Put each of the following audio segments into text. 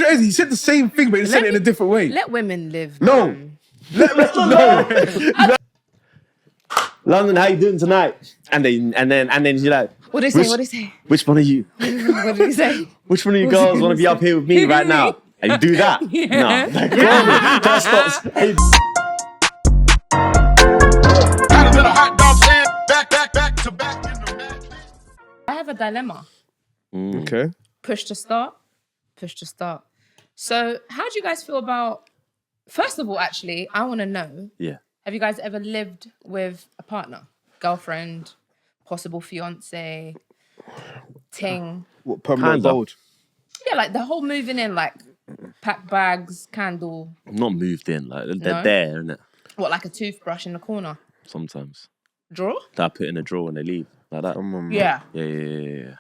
know what it is? He said the same thing, but he said it in a different way. Let women live. No. No. London, how you doing tonight? And then you're like, What did he say? What did he say? which one of you? What did he say? Which one of you girls want to be up here with me right now? And you do that? Yeah. No. Like, that stops. Hey. I have a dilemma. Okay. Push to start. So how do you guys feel about, first of all, actually, I want to know, have you guys ever lived with a partner? Girlfriend, possible fiance, ting? What, permanent abode? Yeah, like the whole moving in, like pack bags, candle. Not moved in, like they're there, innit? What, like a toothbrush in the corner? Sometimes. Drawer? That I put in a drawer when they leave, like that. Come on, man. Yeah. Yeah.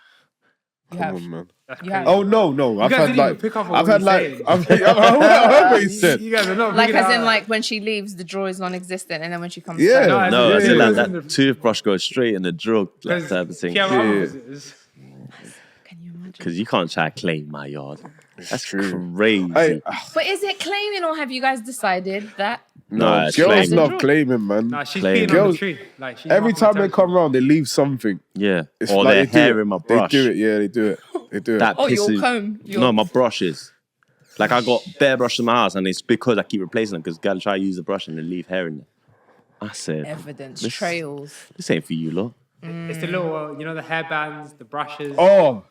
Come on, man. You have. Oh no! I've had like, I heard what he said. You guys are not Like as in like when she leaves, the drawer is non-existent, and then when she comes Yeah. back. No, I said like yeah. that toothbrush goes straight in the drawer, like type of thing. Can you imagine? Because you can't try to claim my yard. That's true. crazy. But is it claiming, or have you guys decided that? No, it's girls claiming. love claiming, man. Nah, she's Playing. peeing on the Girls- tree. Like, she's Every not time they attention. come around, they leave something. Yeah. It's Or like their they do hair it. in my brush. They do it. Yeah, they do it. They do it. That Oh, your pisses. comb. No, my brushes. Like I got bare brushes in my house, and it's because I keep replacing them because gotta try to use the brush and then leave hair in there. I said, Evidence, this- trails. this ain't for you, lot. It's the little, the hairbands, the brushes. Oh,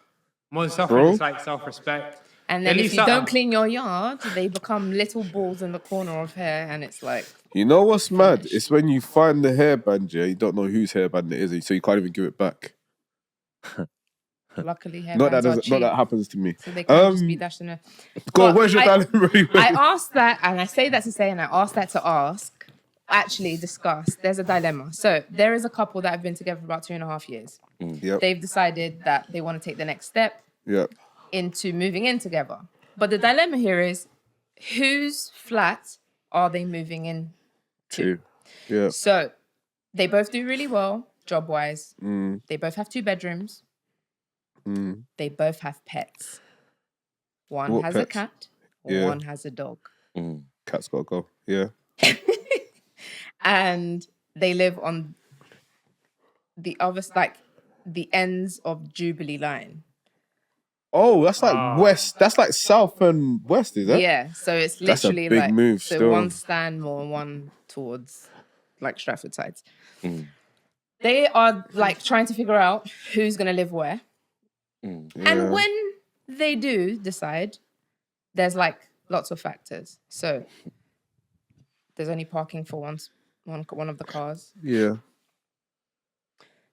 More self, Bro. it's like self-respect. And then They if leave you don't something. clean your yard, they become little balls in the corner of hair, and it's like, you know what's mad? It's when you find the hairband, yeah, you don't know whose hairband it is, so you can't even give it back. luckily hairbands Not that are cheap, happens to me. so they can't just be dashed in a... Go on, But where's your dilemma? I asked that, and I say that to say, and I asked that to ask, actually discuss, there's a dilemma. So there is a couple that have been together for about 2.5 years. Yep. They've decided that they want to take the next step Yep. into moving in together. But the dilemma here is, whose flat are they moving in to? Yeah. So they both do really well, job-wise. They both have 2 bedrooms. They both have pets. One What has pets? a cat. Yeah. One has a dog. Cat's gotta go. Yeah. And they live on the other, like the ends of Jubilee line. Oh, that's like west. That's like south and west, is that? Yeah, so it's That's a literally big like move so still. one Stanmore and one towards like Stratford sides. They are like trying to figure out who's gonna live where. And when they do decide, there's like lots of factors. So there's only parking for one of the cars. Yeah.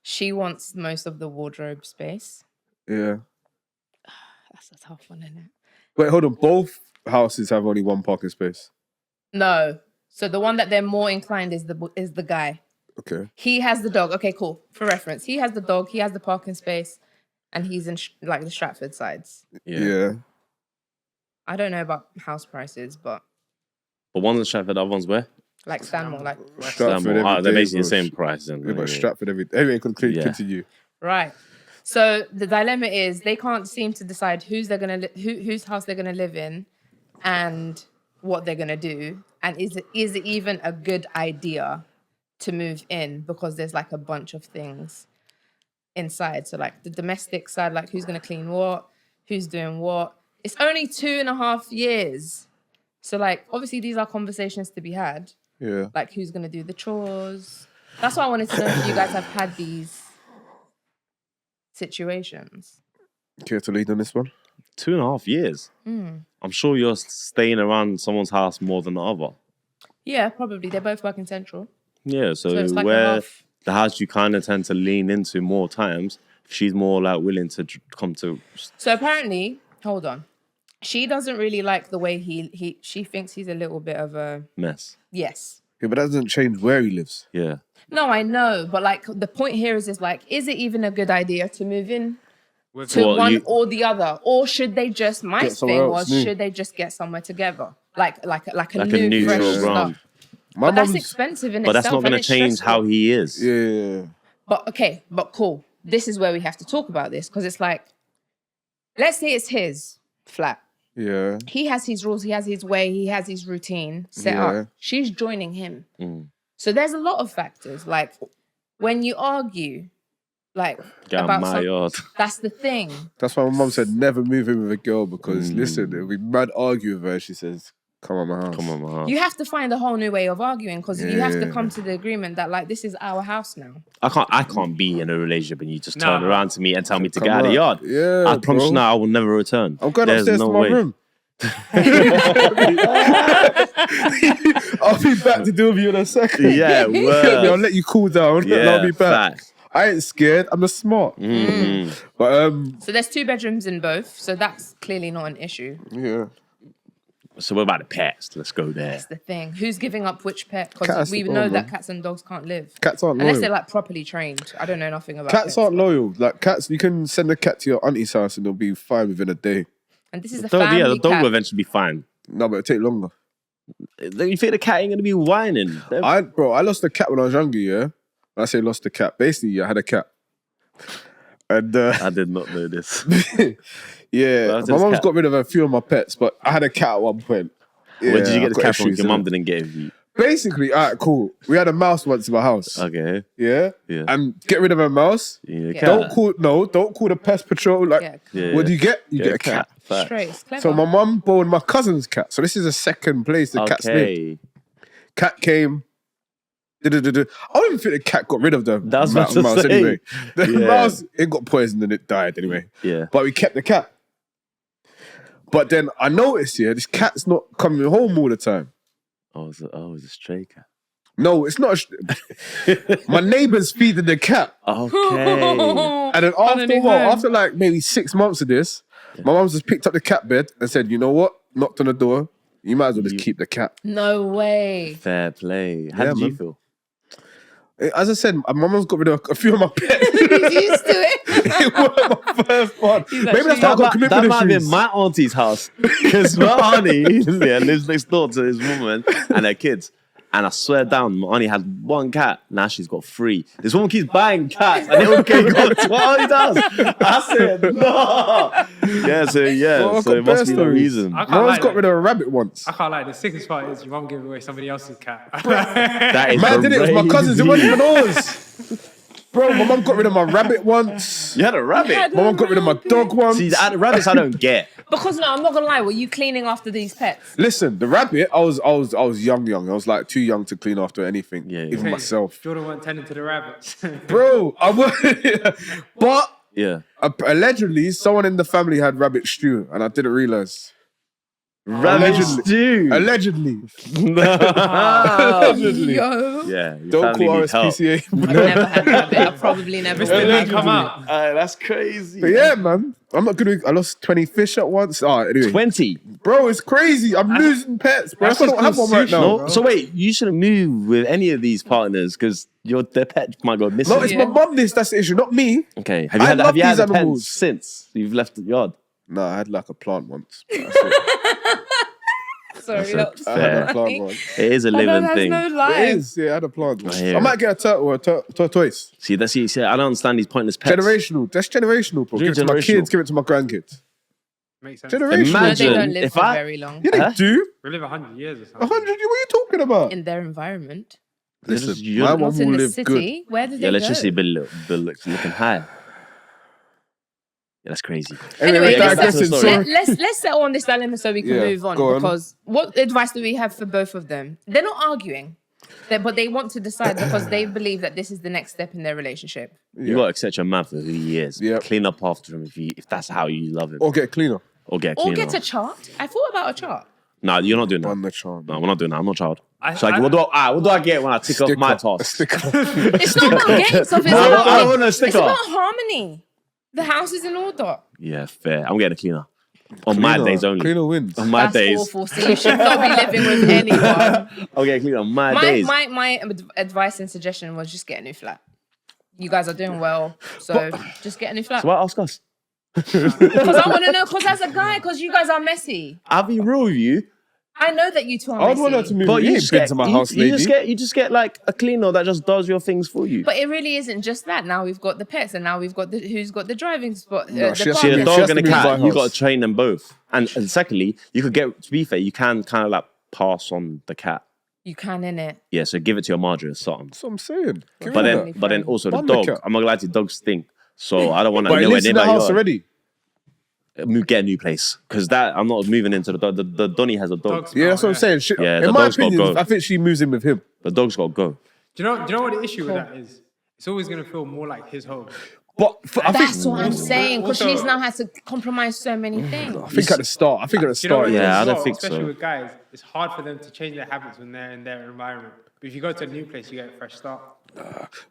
She wants most of the wardrobe space. Yeah. That's a tough one, isn't it? Wait, hold on. Both houses have only one parking space. No. So the one that they're more inclined is the guy. Okay. He has the dog. Okay, cool. For reference, he has the dog. He has the parking space, and he's in like the Stratford sides. Yeah. I don't know about house prices, but one's in Stratford, the other one's where? like Stanmore, like Stratford. They're every day, basically the bro. same price. Yeah, but Stratford every day. Anyway, continue. right. So the dilemma is they can't seem to decide whose house they're gonna live in, and what they're gonna do, and is it even a good idea to move in because there's like a bunch of things inside. So like the domestic side, like who's gonna clean what, who's doing what. It's only 2.5 years, so like obviously these are conversations to be had. Yeah. Like who's gonna do the chores. That's why I wanted to know if you guys have had these situations. Care to lead on this one? 2.5 years. I'm sure you're staying around someone's house more than the other. Yeah, probably. They both work in Central. Yeah, so it's like a where half. the house you kind of tend to lean into more times, she's more like willing to come to. So apparently, hold on. She doesn't really like the way she thinks he's a little bit of a... Mess. Yes. Yeah, but that doesn't change where he lives. Yeah. No, I know. But like the point here is like, is it even a good idea to move in to Well, one or the other? Or should they just, my Get somewhere thing else was, new. should they just get somewhere together? Like a Like a new, neutral fresh ground. start. My But that's mum's... expensive in But itself. that's not going and to it's change stressful. how he is. Yeah. But cool. This is where we have to talk about this because it's like, let's say it's his flat. Yeah. He has his rules, he has his way, he has his routine set up. She's joining him. So there's a lot of factors. Like when you argue, like Get about my yard. that's the thing. That's why my mum said never move in with a girl because listen, if we mad argue with her, she says, come on my house. Come on, my house. You have to find a whole new way of arguing because you have to come to the agreement that like this is our house now. I can't be in a relationship and you just turn No. around to me and tell me to Come get out of the on. yard. Yeah, I promise bro. you now, I will never return. I'm going There's upstairs no to my way. room. I'll be back to deal with you in a second. Yeah, I'll word. let you cool down and I'll be back. facts. I ain't scared. I'm just smart. But So there's 2 bedrooms in both, so that's clearly not an issue. yeah. So what about the pets? Let's go there. That's the thing. Who's giving up which pet? Because Cats- we oh, know man. that cats and dogs can't live. Cats aren't Unless loyal. they're like properly trained. I don't know nothing about Cats pets, aren't but- loyal. Like cats, you can send a cat to your auntie's house and they'll be fine within a day. And this is a The family dog cat. will eventually be fine. No, but it'll take longer. You think the cat ain't gonna be whining? I lost a cat when I was younger, yeah? When I say lost a cat, basically I had a cat. And I did not know this. yeah, Well, that's my his mum's cat. got rid of a few of my pets, but I had a cat at one point. Where did you I get the got cat from? issues, Your mum innit? didn't get it. You. Basically, alright, cool. We had a mouse once in my house. Okay. Yeah? Yeah. And get rid of a mouse. Yeah, Yeah. cat. Don't call the pest patrol. Like, Yeah. Yeah, what do you get? You get a Get cat. Facts. Straight. It's clever. So my mum born my cousin's cat. So this is the second place the cat's lived. Okay. Cat came. I don't even think the cat got rid of the That's what to mouse say. anyway. The Yeah. mouse, it got poisoned and it died anyway. Yeah. But we kept the cat. But then I noticed, this cat's not coming home all the time. It's a stray cat. No, it's not. My neighbour's feeding the cat. Okay. And then after a Underneath while, home. after like maybe 6 months of this, my mum just picked up the cat bed and said, you know what? Knocked on the door. You might as well just keep the cat. No way. Fair play. How Yeah, did you man. feel? As I said, my mum's got rid of a few of my pets. He's used to it. It was my first one. Maybe that's why I got That commitment might have been issues. my auntie's house because my auntie lives next door to this woman and her kids. And I swear down, my auntie had 1 cat. Now she's got 3. This woman keeps buying cats, and they all can't go to what auntie does. I said no. Well, I've So got it must bear be the stories. reason. I can't Mum's like got that. rid of a rabbit once. I can't lie. The sickest part is your mum giving away somebody else's cat. That is Man did it. It was my cousins. It crazy. wasn't even ours. Bro, my mum got rid of my rabbit once. You had a rabbit. My mum got rid of my dog once. See, the rabbits I don't get. Because no, I'm not gonna lie. Were you cleaning after these pets? Listen, the rabbit, I was young. I was like too young to clean after anything, Yeah, yeah. even myself. Jordan weren't tending to the rabbits. Bro, I was. But Yeah. allegedly, someone in the family had rabbit stew, and I didn't realize. Rabbit Allegedly. stew. Allegedly. Yo. Yeah. Your Don't family call needs help. RSPCA. I've never had rabbit. I've probably never Mr. had Man, rabbit. come up. That's crazy. But yeah, man. I'm not good. I lost 20 fish at once. Anyway. 20. Bro, it's crazy. I'm losing pets, bro. That's I don't have just one right sushi, now. No, so wait, you shouldn't move with any of these partners because their pet might go missing. No, it's Yeah. my mum. That's the issue, not me. Okay. I Have love you had these a pet animals. since you've left the yard? No, I had like a plant once. That's it. Sorry, That's that's I had a so plant funny. once. It is a I know living that's thing. no It lie. is. Yeah, I had a plant once. hear I it. might get a turtle or a tortoise. See, I don't understand these pointless pets. Generational. That's generational, bro. Really Give it to my generational. kids, give it to my grandkids. Makes sense. Generational. No, they Imagine don't live if for I- very long Yeah, they Huh? do. We live 100 years or something. 100, what are you talking about? in their environment. Listen, you're my not one Not in will the live good. city. Where did Yeah, they let's go? just say looking high. Yeah, that's crazy. Anyway, we're let's digressing, back to the story. sorry. let's settle on this dilemma so we can Yeah, move on. go on. Because what advice do we have for both of them? They're not arguing, but they want to decide because they believe that this is the next step in their relationship. You got to accept your man for who he is. Yeah. Clean up after him if that's how you love him. Or get cleaner. Or get Or clean get up. a chart. I thought about a chart. No, you're not doing that. On the charm. No, we're not doing that. I'm not a child. I- So like, I- what do I get when I tick off my task? Sticker. It's not about getting stuff. It's No, about, I don't want no it's sticker. about harmony. The house is in order. Yeah, fair. I'm getting a cleaner. On my days only. Cleaner wins. On my That's days. awful. So you should not be living with anyone. I'll get a cleaner on my My, days. my advice and suggestion was just get a new flat. You guys are doing well, so just get a new flat. So why ask us? Because I want to know. Because as a guy, because you guys are messy. I'll be real with you. I know that you two are I would want her messy. to move. But You you ain't just been get to my house, lady. you just get like a cleaner that just does your things for you. But it really isn't just that. Now we've got the pets, and now we've got who's got the driving spot. No, she has to See, be- a she dog has and a to move cat, by you got house. to train them both. And secondly, you could get, to be fair, you can kind of like pass on the cat. You can, innit? Yeah, so give it to your Marjorie or something. That's what I'm saying. Give But her then, that. but then also the Bun the dog. cat. I'm not gonna lie to you, dogs stink. So I don't want to But he nowhere lives near in the my house yard. already. Get a new place because that I'm not moving into the dog. The Donny has a dog. Dogs. Yeah, that's what I'm Yeah. saying. She, Yeah, the in my dog's gotta opinion, go. I think she moves in with him. The dog's got to go. Do you know what the issue with that is? It's always going to feel more like his home. But I think That's what I'm saying, because also- she's now had to compromise so many things. at the start. I think at the Do you know what start. it is Yeah, I as don't well? think Especially so. with guys, it's hard for them to change their habits when they're in their environment. But if you go to a new place, you get a fresh start.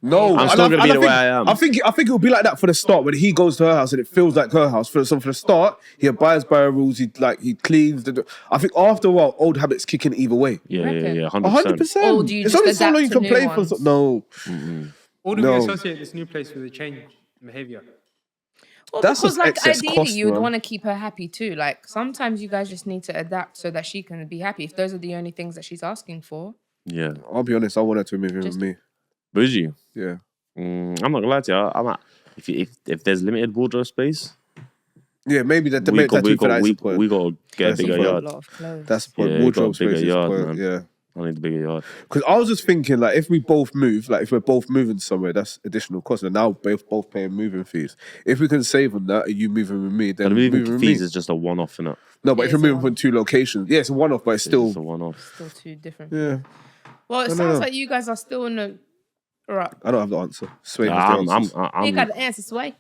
No, I'm still gonna be the way I am. I think it'll be like that for the start when he goes to her house and it feels like her house. So for the start, he abides by her rules. He cleans. I think after a while, old habits kick in either way. Yeah, reckon? 100%. Or do you It's just only so long adapt you to can new play for. ones? No, Or do No. we associate this new place with a change in behavior? Well, That's because just like excess ideally cost, you would man. want to keep her happy too. Like sometimes you guys just need to adapt so that she can be happy. If those are the only things that she's asking for. Yeah. I'll be honest. I want her to move in with Just- me. Would you? Yeah. I'm not gonna lie to you. I'm at, if there's limited wardrobe space, Yeah, maybe that. we got We got to get a That's bigger the point. A yard. lot of clothes. That's the point. Yeah, you got a Wardrobe bigger space is the yard, point. man. Yeah. I need a bigger yard. Because I was just thinking, like, if we both move, like, if we're both moving somewhere, that's additional cost. And now we're both paying moving fees. If we can save on that, and you moving with me, then And moving moving with fees me. is just a one-off, innit? No, but It if you're is a moving from 2 locations, yeah, it's a one-off, but it's It's still, just a one-off. Still two different. yeah. Well, it No, sounds no. like you guys are still in the right. I don't have the answer. Sway has the answer. You got the answer, Sway.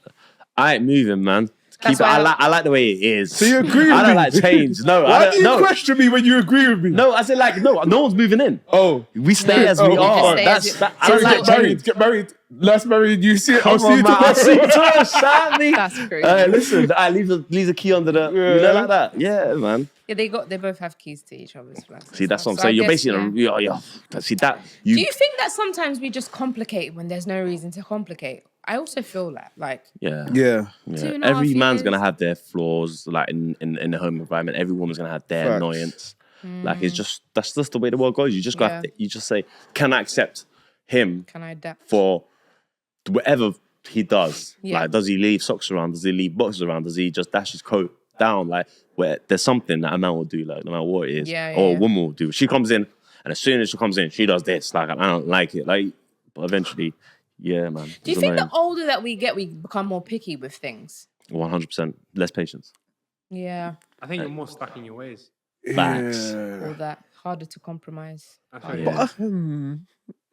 I ain't moving, man. That's Keep it, why I like the way it is. So you agree with I don't me? like change. No, I Why do don't. you No, question me when you agree with me? no. I said like no one's moving in. Oh. We stay No. as we Oh, are. stay That's as you- that. I So don't get like married. change. Get married. Let's marry you. See it. I'll Come see on, you man. I see you tomorrow. tomorrow. Shout me. That's crazy. Listen, I leave the key under the. You know, like that. Yeah, man. Yeah, they both have keys to each other's flats. and See, that's stuff. what I'm So I saying. You're guess, basically, yeah. See that you. Do you think that sometimes we just complicate when there's no reason to complicate? I also feel that, like, Yeah. Yeah. 2.5 Every man's years. gonna have their flaws, like in the home environment. Every woman's gonna have their Facts. annoyance. Like it's just that's just the way the world goes. You just got Yeah. you just say, can I accept him can I adapt? for whatever he does? Yeah. Like, does he leave socks around? Does he leave boxes around? Does he just dash his coat down? Like, where there's something that a man will do, like no matter what it is, Yeah, or yeah. a woman will do. She comes in, and as soon as she comes in, she does this. Like, I don't like it. Like, but eventually, yeah, man. Do you think the older that we get, we become more picky with things? 100% less patience? Yeah, I think you're more stuck in your ways. Facts. all that harder to compromise. I feel Yeah.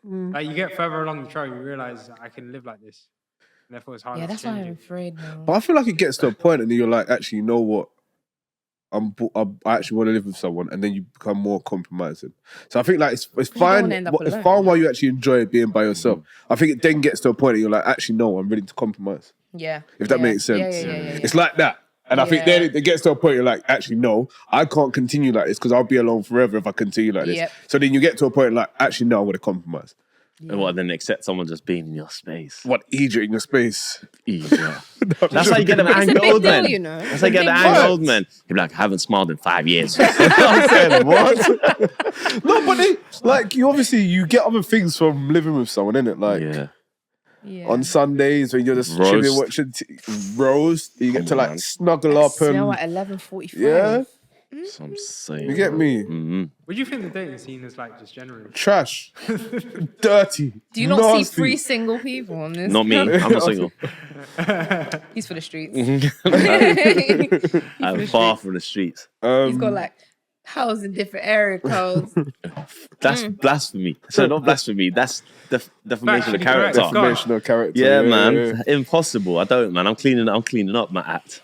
like you get further along the trail, you realize I can live like this. And therefore, it's harder Yeah, to that's why change I'm it. afraid now. But I feel like it gets to a point and then you're like, actually, you know what? I actually want to live with someone, and then you become more compromising. So I think like it's don't fine. wanna end up It's alone. fine while you actually enjoy being by yourself. I think it then gets to a point that you're like, actually, no, I'm ready to compromise. Yeah, If that yeah. makes sense. Yeah. It's like that. And I think Yeah. then it gets to a point you're like, actually, no, I can't continue like this because I'll be alone forever if I continue like this. Yep. So then you get to a point like, actually, no, I'm going to compromise. And what, then accept someone just being in your space? What, Egypt in your space? Easier. That's how you get them It's a angry big old deal, men. you know. That's how you get the Big angry deal. old men. He'd be like, I haven't smiled in 5 years. I'm saying, what? No, but they, like, you obviously, you get other things from living with someone, innit? Like, Yeah. Yeah. on Sundays when you're just Roast. chilling watching roast, you get to like on. snuggle up Smell and at 11:45. yeah, So I'm saying. you get me. Mm-hmm. What do you think the dating scene is like just generally? Trash, dirty. Do you not see nasty. 3 single people on this? Not me. I'm not single. He's for the streets. I'm far from the streets. He's got like house in different area codes. That's blasphemy. So not blasphemy. That's defamation of Factually correct. character. Go on. Defamation of character. Yeah, man. yeah. Impossible. I don't, man. I'm cleaning up my act.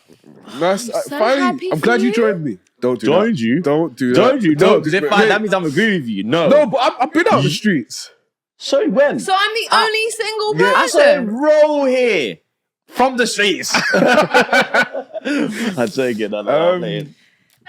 Nice. so Finally, happy I'm for glad you you. joined me. Don't do Joined that. you? Don't do that. Don't you? No, because if Wait. that means I'm agreeing with you. No. No, but I've been out on the streets. So when? So I'm the only single Yeah. I said person. roll here from the streets. I'm joking. I'm playing.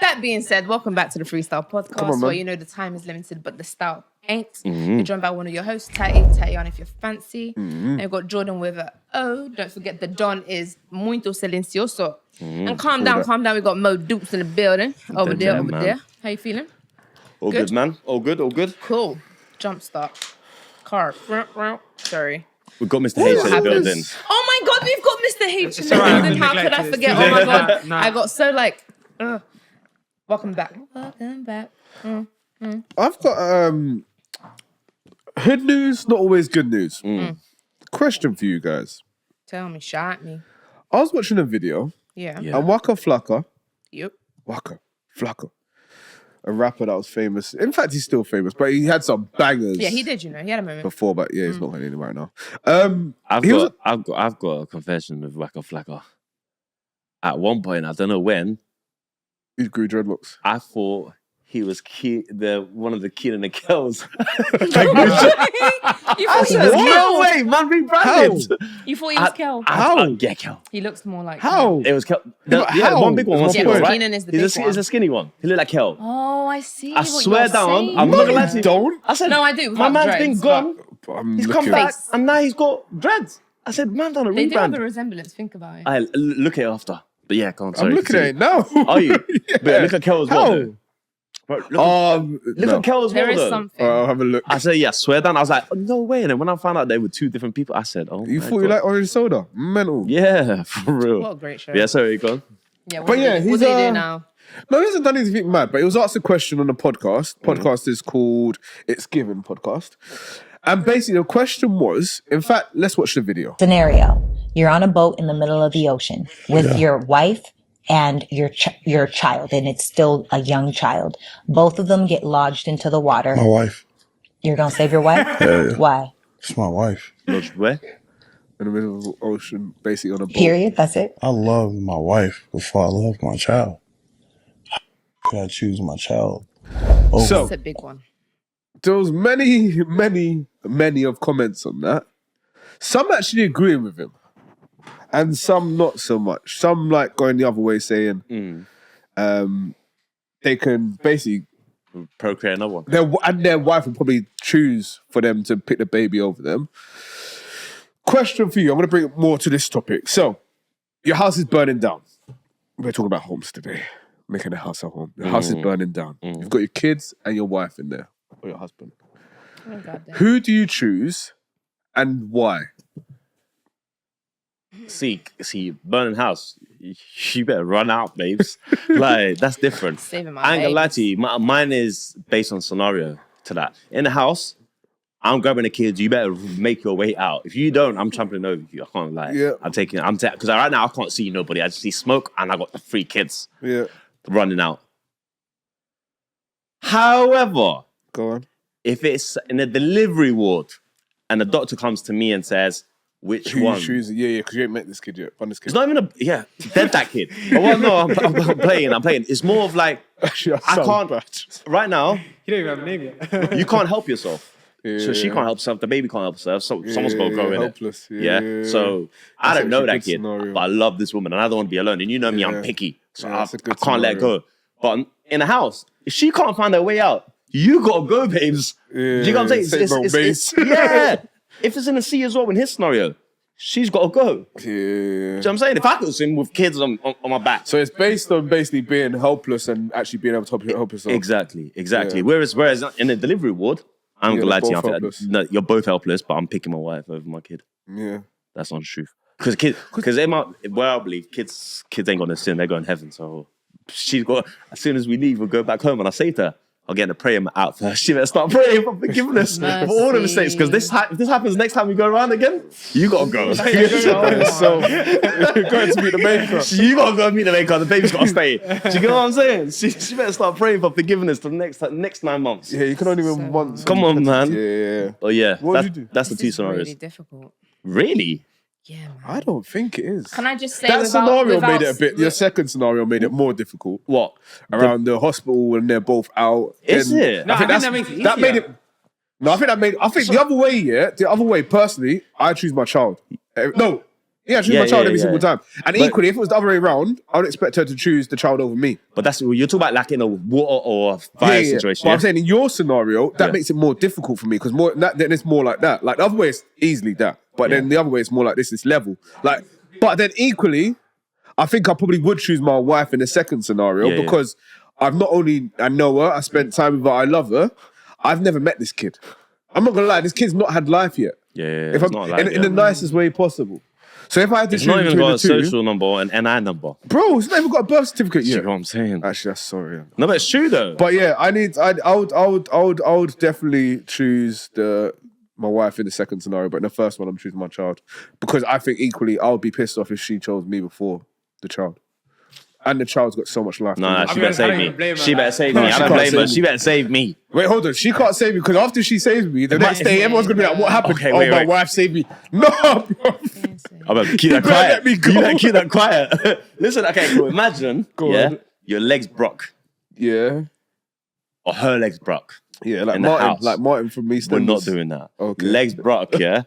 That being said, welcome back to the 3Style podcast, Come on, where man. you know the time is limited, but the style ain't. Mm-hmm. You're joined by one of your hosts, Taty on if you're fancy. Mm-hmm. And you've got Jordan with a O. Don't forget the Don is muito silencioso. Mm-hmm. And calm down. We got Mo Dukes in the building. Over Damn, there. man. How you feeling? All Good? good, man. All good, all good. Cool. Jump start. Car. Sorry. We've got Mr. H in the happens? building. Oh my God, we've got Mr. H in It's the alright, I've building. been How could I neglected. forget? It's Oh too my late. God. Nah. I got so like, welcome back. Welcome back. I've got hood news, not always good news. Question for you guys. Tell me, shot me. I was watching a video Yeah. Yeah. and Waka Flocka, Yep. a rapper that was famous. In fact, he's still famous, but he had some bangers. Yeah, he did, He had a moment. Before, but yeah, he's not got any right now. I've he was got a confession with Waka Flocka. At one point, I don't know when, he grew dreadlocks. I thought he was one of the Keenan and Kels. You thought he was No Kel. way, man, rebranded. You thought he was Kel. How? Yeah, Kel. He looks more like How? It was Kel. but Yeah, how? one big one. That's One my skinny one, point. right? Keenan is the He's big He's one. a skinny one. He looked like Kel. Oh, I see. I what swear you're down, saying. I'm No, not gonna lie you to you. don't. I said, No, I do. My without man's dreads, been gone. I'm He's looking. come back, Face. and now he's got dreads. I said, man, done a They do have a rebrand. resemblance. Think about it. I look at it after. But yeah, go on. I'm Sorry, looking at it now. Are you? Yeah. But look at Kel as well. How? though. Bro, look No. at Kel as well. There is though. something. I'll have a look. I said, yeah, swear down. I was like, oh, no way. And then when I found out they were two different people, I said, oh, You my thought you God. like orange soda? Mental. Yeah, for real. What a great show. Yeah, sorry, go on. Yeah, what But do yeah, they- what he's, do they do now? No, he hasn't done anything mad, but he was asked a question on the podcast. Podcast is called It's Given Podcast. And basically the question was, in fact, let's watch the video. Scenario: you're on a boat in the middle of the ocean with your wife and your child, and it's still a young child. Both of them get lodged into the water. My wife. You're gonna save your wife? Yeah. Why? It's my wife. Lodged where? In the middle of the ocean, basically on a boat. Period. That's it. I love my wife before I love my child. How could I choose my child? over So- It's a big one. There was many of comments on that. Some actually agreeing with him. And some not so much. Some like going the other way saying they can basically Procreate another one. their wife will probably choose for them to pick the baby over them. Question for you. I'm going to bring it more to this topic. So, your house is burning down. We're talking about homes today. Making a house a home. Your house is burning down. You've got your kids and your wife in there, or your husband. Oh, goddamn. Who do you choose and why? See, burning house. You better run out, babes. Like, that's different. Saving my I ain't gonna lie babes. to you. Mine is based on scenario to that. In the house, I'm grabbing the kids. You better make your way out. If you don't, I'm trampling over you. I can't lie. Yeah. Because right now I can't see nobody. I just see smoke, and I got the 3 kids Yeah, running out. However, go on. if it's in a delivery ward, and the doctor comes to me and says, "Which Who one?" you choosing? Yeah, because you ain't met this kid yet. Fun this kid. It's not even dead that kid. But well, no, I'm playing. It's more of like, Actually, I can't, right now, You don't even have a name yet. you can't help yourself. So she Yeah. can't help herself, the baby can't help herself, so someone's got to grow in it. helpless. Yeah. So I That's don't know actually a that good kid, scenario. but I love this woman and I don't want to be alone. And you know me, Yeah. I'm picky. So Yeah, I that's a good can't let scenario. go. But in a house, if she can't find her way out, you got to go, babes. Do you know what I'm saying? Same old base. Yeah. If it's in the sea as well, in his scenario, she's got to go. Do Yeah. you know what I'm saying? If I could swim with kids on my back. So it's based on basically being helpless and actually being able to help yourself. Exactly. Yeah. Whereas in the delivery ward, I'm Yeah, gonna lie to they're you. both I think helpless. no, you're both helpless, but I'm picking my wife over my kid. Yeah. That's not the truth. Because where I believe kids ain't gonna sin, they're going to heaven. So she's got, as soon as we leave, we'll go back home. And I saved her. I'll get the prayer out first. She better start praying for forgiveness for all the mistakes. Because if this happens next time we go around again, you gotta go. So you're going to meet the maker. You gotta go meet the maker. The baby's gotta stay. Do you get what I'm saying? She better start praying for forgiveness for the next 9 months. Yeah, you can only win once. Come on, man. Yeah. Oh yeah, What would you do? that's the This two is scenarios. really difficult. Really? Yeah, man. I don't think it is. Can I just say That scenario without made it a bit. Your second scenario made it more difficult. What? Around the hospital when they're both out. Is Then- it? No, I think that's- that makes it that made easier. it. No, I think that made. I think the other way. Yeah, the other way. Personally, I choose my child. No, yeah, I choose Yeah, my child yeah, every yeah. single time. And But- equally, if it was the other way around, I would expect her to choose the child over me. But you're talking about like in a water or a fire situation. But Yeah? I'm saying in your scenario, that Yeah. makes it more difficult for me because then it's more like that. Like the other way is easily that, but then the other way is more like this. It's level. Like, but then equally, I think I probably would choose my wife in the second scenario Yeah, yeah. because I know her, I spent time with her, I love her. I've never met this kid. I'm not gonna lie, this kid's not had life yet. Yeah, If I'm, not like in the nicest way possible. So if I had to it's choose not even between got the a two, social number or an NI number. bro, it's not even got a birth certificate You yet. know what I'm saying? Actually, that's sorry. No, but it's true though. But yeah, I would definitely choose my wife in the second scenario, but in the first one, I'm choosing my child because I think equally I would be pissed off if she chose me before the child, and the child's got so much life. No, she better I save don't even me. blame her. She better save No, me. she I don't can't blame her. save She me. better save me. Wait, hold on. She can't save me because after she saves me, the next day everyone's gonna be like, "What happened? Okay, oh, wait, my wait. wife saved me." No, bro. I'm gonna keep that better quiet. let me go. You better keep that quiet. Listen, okay, cool. Imagine, on. your legs broke Yeah, or her legs broke. yeah, like In the Martin, house. like Martin from me. We're not doing that. Okay. Legs broke, yeah.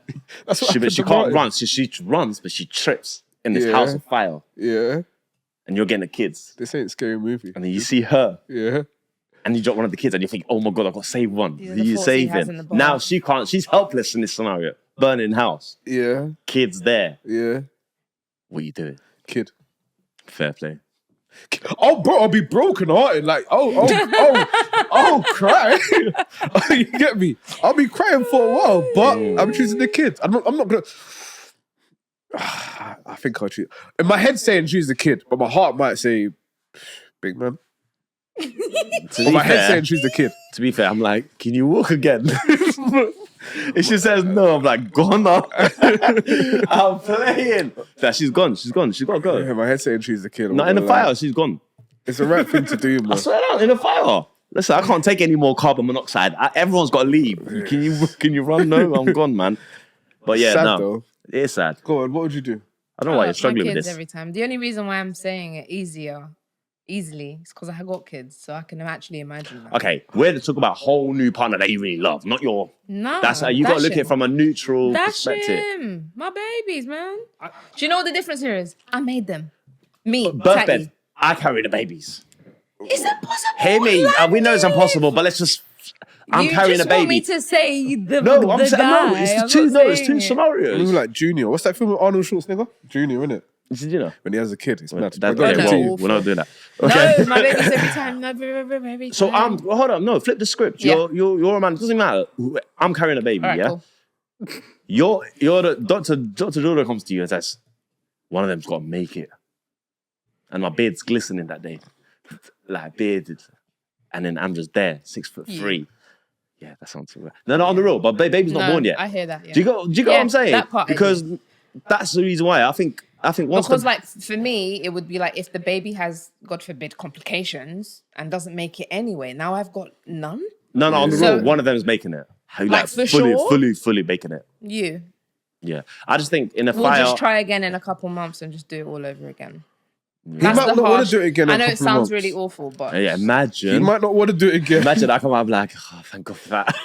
That's what But happened she to can't Martin. run. She runs, but she trips in this Yeah. house of fire, Yeah, and you're getting the kids, this ain't a scary movie. and then you see her. Yeah, And you drop one of the kids and you think, oh my God, I've got to save one. These are the You thoughts he save has in him. the Now bar. she can't, she's helpless in this scenario. Burning house, yeah, kids there. yeah. What you doing? Kid. Fair play. Oh, bro, I'll be broken hearted. Like, oh, cry. You get me? I'll be crying for a while, but I'm choosing the kid. I'm not gonna. I think I'll choose. In my head saying choose the kid, but my heart might say big man. To But my head saying choose the kid. to be fair, I'm like, can you walk again? If she says no, I'm like, gone up. I'm playing. That she's gone. She's got to go. Yeah, my head saying choose the kid. I'm Not in the gonna lie. fire, she's gone. It's the right thing to do, I man. swear down, in the fire. Listen, I can't take any more carbon monoxide. Everyone's got to leave. Can you run? No, I'm gone, man. But yeah, Sad no. though. It is sad. Go on, what would you do? I don't know why you're My struggling with kids this. every time. The only reason why I'm saying it easily is because I got kids, so I can actually imagine that. Okay, we're to talk about a whole new partner that you really love, not your. No, That's how you got to look at him. it from a neutral That's perspective. him. My babies, man. Do you know what the difference here is? I made them. Me, Birth Taty. bed. I carry the babies. It's impossible. Hear me. We know it's Lanny. impossible, but let's just. I'm You carrying just a baby. Want me to say the No, the I'm saying guy. no. It's I'm two. not No, it's two saying it. scenarios. Maybe like Junior. What's that film with Arnold Schwarzenegger? Junior, innit? Did you know? When he has a kid, it's mad. That, But go okay, ahead, no. well, continue. we're not doing that. Okay. No, my babies every time. No, every time. So hold on. No, flip the script. Yeah. You're a man. It doesn't matter. I'm carrying a baby. All right, Yeah. cool. You're the Dr. Jordan comes to you and says, one of them's got to make it. And my beard's glistening that day. Like bearded. And then I'm just there, 6'3". Yeah, that sounds so bad. No, on the real, but baby's not No, born yet. I hear that. Yeah. Do you get what I'm saying? That part I Because that's the reason why I think once Because the, like for me, it would be like if the baby has, God forbid, complications and doesn't make it anyway. Now I've got none. no, on the So- real, one of them is making it. Like, for sure? fully making it. You. Yeah, I just think in a We'll fire. just try again in a couple months and just do it all over again. He That's might the not want harsh. to do it again. in I a know it couple of sounds months. really awful, but Yeah, He imagine. might not want to do it again. Imagine I come out, I'm like, oh, thank God for that.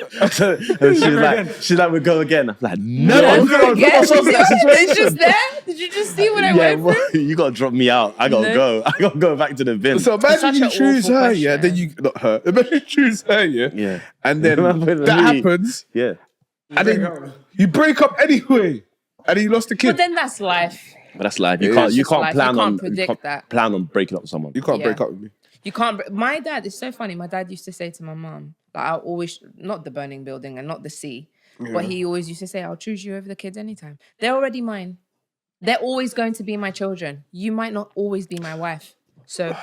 And she's like, we'll go again. I'm like, no, Never I'm gonna again. put myself in that It's situation. just there. Did you just see what I Yeah, went well, through? you gotta drop me out. I gotta No. go. I gotta go back to the bin. So imagine such you an choose awful her, yeah. Then question. you not her. Imagine you choose her, yeah. Yeah. And then Remember that me. happens, Yeah. and then you break up anyway, and you lost the kid. But then that's life. But that's life. It You is. can't. You Just can't life. plan You can't on. predict that. Plan on breaking up with someone. You can't Yeah. break up with me. You can't. My dad is so funny. My dad used to say to my mom, like, I'll always, not the burning building and not the sea, but he always used to say, I'll choose you over the kids anytime. They're already mine. They're always going to be my children. You might not always be my wife. So